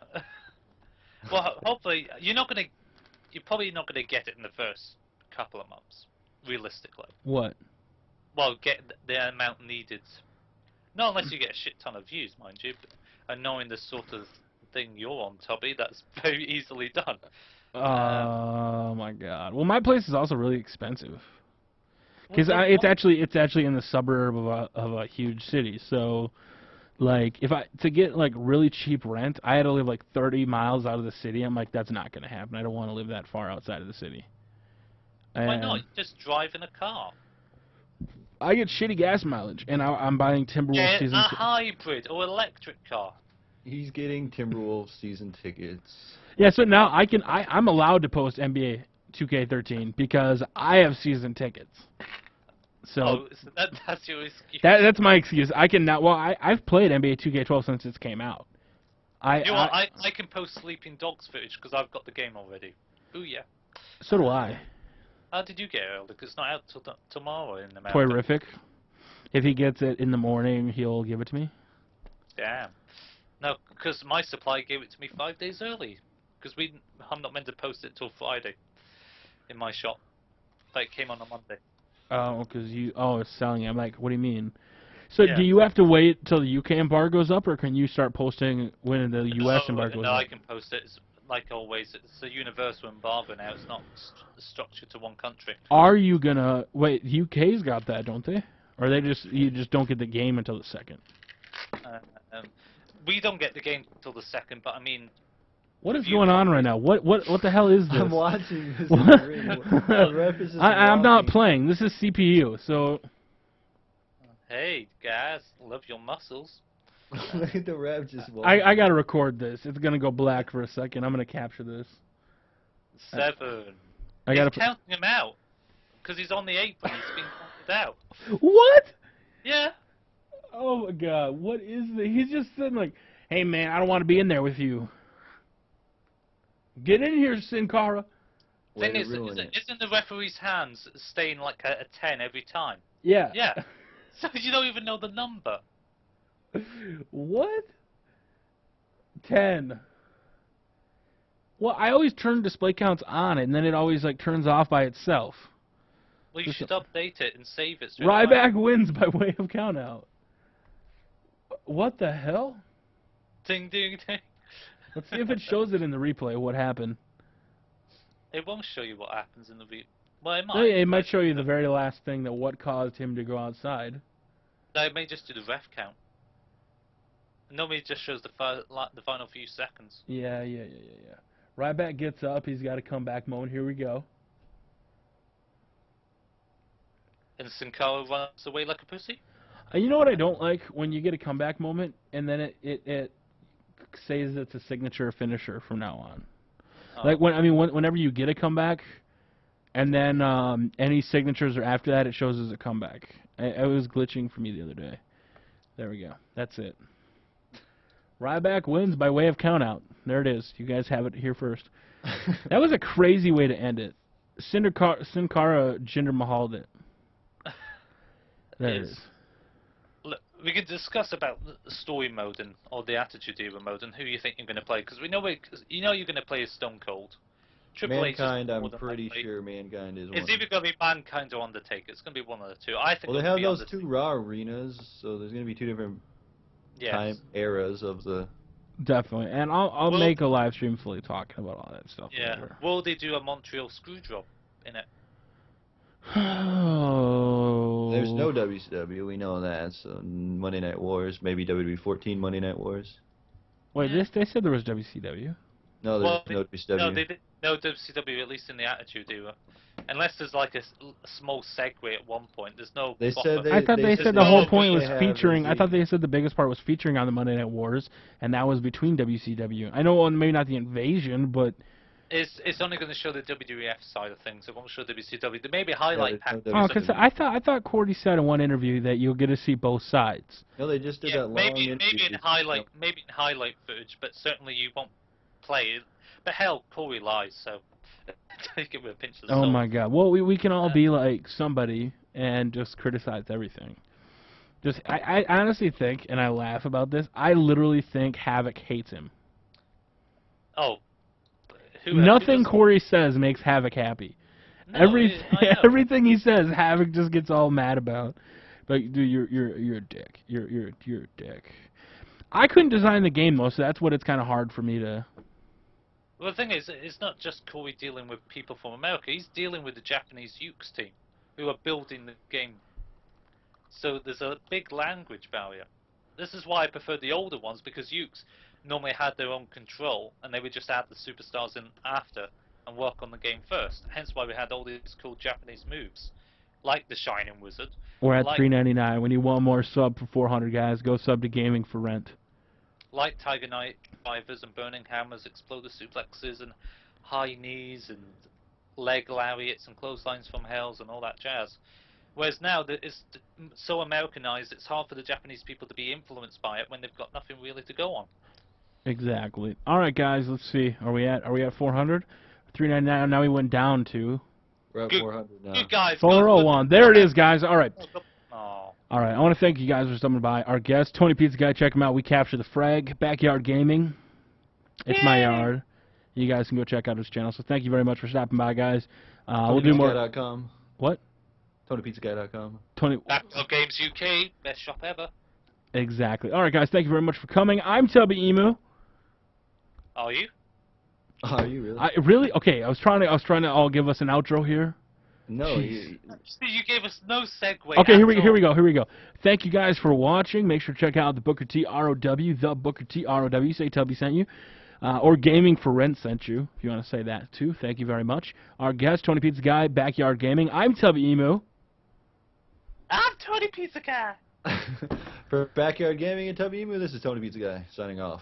S3: Well, hopefully you're probably not gonna get it in the first couple of months, realistically.
S1: What?
S3: Well, get the amount needed. Not unless you get a shit ton of views, mind you. And knowing the sort of thing you're on, Tubby, that's very easily done.
S1: Oh my God! Well, my place is also really expensive because it's actually in the suburb of a huge city. So Like, to get like really cheap rent, I had to live like 30 miles out of the city. I'm like, that's not gonna happen. I don't want to live that far outside of the city.
S3: Why not?
S1: And
S3: You just drive in a car.
S1: I get shitty gas mileage, and I'm buying Timberwolves
S3: Get
S1: season.
S3: a hybrid or electric car.
S2: He's getting Timberwolves season tickets.
S1: Yeah, so now I'm allowed to post NBA 2K13 because I have season tickets. So,
S3: So that's your excuse.
S1: that's my excuse. I can now. Well, I've played NBA 2K12 since it came out.
S3: You know what? I can post sleeping dogs footage because I've got the game already. Ooh yeah.
S1: So do I.
S3: How did you get it early? Because it's not out till tomorrow in America.
S1: Toyrific. If he gets it in the morning, he'll give it to me.
S3: Damn. No, because my supply gave it to me 5 days early. Because I'm not meant to post it till Friday in my shop. But it came on a Monday.
S1: Oh, because it's selling it. I'm like, what do you mean? So
S3: Yeah.
S1: do you have to wait till the UK embargo's up, or can you start posting when the US embargo's
S3: No,
S1: up?
S3: I can post it. It's, like always, it's a universal embargo now. It's not structured to one country.
S1: Are you gonna wait? UK's got that, don't they? Or you just don't get the game until the 2nd?
S3: We don't get the game till the 2nd, but I mean,
S1: What is going on right now? What the hell is this?
S2: I'm watching this.
S1: What?
S2: The ref is just
S1: I'm not
S2: walking.
S1: playing. This is CPU. So
S3: hey guys, love your muscles.
S2: Look at the ref just walking.
S1: I gotta record this. It's gonna go black for a second. I'm gonna capture this.
S3: 7.
S1: I
S3: He's
S1: gotta.
S3: counting him out because he's on the apron. He's being counted out.
S1: What?
S3: Yeah.
S1: Oh my God! What is this? He's just sitting like, "Hey man, I don't want to be in there with you. Get in here, Sin Cara."
S2: Way
S3: Thing
S2: to
S3: is,
S2: ruin it.
S3: isn't the referee's hands staying like a 10 every time?
S1: Yeah.
S3: Yeah. So you don't even know the number.
S1: What? 10. Well, I always turn display counts on, and then it always like turns off by itself.
S3: Well, you should update it and save it. Straight
S1: Ryback wins by way of countout. What the hell?
S3: Ding, ding, ding.
S1: Let's see if it shows it in the replay. What happened?
S3: It won't show you what happens in the replay. Well, it might.
S1: Oh, yeah, it might show you the very last thing, that what caused him to go outside.
S3: No, it may just do the ref count. Normally it just shows the final few seconds.
S1: Yeah. Ryback gets up. He's got a comeback moment. Here we go.
S3: And Sin Cara runs away like a pussy?
S1: You know what I don't like? When you get a comeback moment, and then it says it's a signature finisher from now on.
S3: Oh.
S1: Like whenever you get a comeback, and then any signatures are after that, it shows as a comeback. It was glitching for me the other day. There we go. That's it. Ryback wins by way of countout. There it is. You guys have it here first. That was a crazy way to end it. Sin Cara Jinder Mahal'd it. There it is.
S3: Look, we could discuss about the story mode or the Attitude Era mode and who you think you're going to play, because you're going to play as Stone Cold. Triple H is
S2: Mankind,
S3: more
S2: I'm
S3: than
S2: pretty
S3: likely.
S2: sure Mankind is
S3: It's
S2: one.
S3: either going to be Mankind or Undertaker. It's going to be one of the two. I think.
S2: Well, they
S3: it'll
S2: have
S3: be
S2: those
S3: Undertaker.
S2: two Raw arenas, so there's going to be two different
S3: Yes.
S2: time eras of the.
S1: Definitely, and I'll
S3: Well-
S1: make a live stream fully talking about all that stuff.
S3: Yeah.
S1: later.
S3: Will they do a Montreal Screwjob in it?
S1: Oh.
S2: There's no WCW, we know that. So Monday Night Wars, maybe WWE 14 Monday Night Wars.
S1: Wait,
S3: Yeah.
S1: they said there was WCW.
S2: No, there's no WCW.
S3: No, they did, no WCW, at least in the Attitude Era. Unless there's like a small segue at one point. There's no.
S2: They
S3: proper-
S2: said
S1: I thought they
S2: said
S1: said the whole
S2: what
S1: point
S2: they
S1: was
S2: have
S1: featuring.
S2: is
S1: I thought they said the biggest part was featuring on the Monday Night Wars, and that was between WCW. I know maybe not the invasion, but
S3: It's only going to show the WWF side of things. It won't show WCW. They maybe highlight
S2: there's
S3: pack.
S2: no
S1: oh, because I thought Cordy said in one interview that you'll get to see both sides.
S2: No, they just did
S3: Yeah,
S2: that long
S3: maybe
S2: interview.
S3: in highlight footage, but certainly you won't play it. But hell, Corey lies, so take it with a pinch of salt.
S1: Oh my God! Well, we can all be like somebody and just criticize everything. Just I honestly think, and I laugh about this. I literally think Havoc hates him.
S3: Oh. Who
S1: Nothing
S3: doesn't?
S1: Corey says makes Havoc happy.
S3: No,
S1: Everything,
S3: I know.
S1: everything he says, Havoc just gets all mad about. Like, dude, you're a dick. You're a dick. I couldn't design the game though, so that's what it's kind of hard for me to.
S3: Well, the thing is, it's not just Corey dealing with people from America. He's dealing with the Japanese Ukes team, who are building the game. So there's a big language barrier. This is why I prefer the older ones, because Ukes normally had their own control, and they would just add the superstars in after and work on the game first. Hence why we had all these cool Japanese moves, like the Shining Wizard.
S1: We're at
S3: like,
S1: $3.99. We need one more sub for 400, guys. Go sub to Gaming for Rent.
S3: Like Tiger Knight drivers and burning hammers, exploder suplexes, and high knees, and leg lariats, and clotheslines from hells, and all that jazz. Whereas now that it's so Americanized, it's hard for the Japanese people to be influenced by it when they've got nothing really to go on.
S1: Exactly. All right, guys. Let's see. Are we at 400? 399. Now we went down to.
S2: We're at 400 now.
S3: You guys.
S1: 401. There it is, guys. All right.
S3: Oh.
S1: All right. I want to thank you guys for stopping by. Our guest, Tony Pizza Guy. Check him out. We capture the frag. Backyard Gaming. It's my yard. You guys can go check out his channel. So thank you very much for stopping by, guys. We'll do more.
S2: TonyPizzaGuy.com.
S1: What?
S2: TonyPizzaGuy.com.
S1: Tony.
S3: Backdoor Games UK, best shop ever.
S1: Exactly. All right, guys. Thank you very much for coming. I'm Tubby Emu.
S3: Are you?
S2: Are you really?
S1: Really? Okay. I was trying to all give us an outro here.
S2: No.
S3: See, you gave us no segue.
S1: Okay, here we go. Thank you guys for watching. Make sure to check out the Booker T ROW, the Booker T ROW. Say Tubby sent you, or Gaming for Rent sent you. If you want to say that too. Thank you very much. Our guest, Tony Pizza Guy, Backyard Gaming. I'm Tubby Emu.
S3: I'm Tony Pizza Guy.
S2: For Backyard Gaming and Tubby Emu, this is Tony Pizza Guy signing off.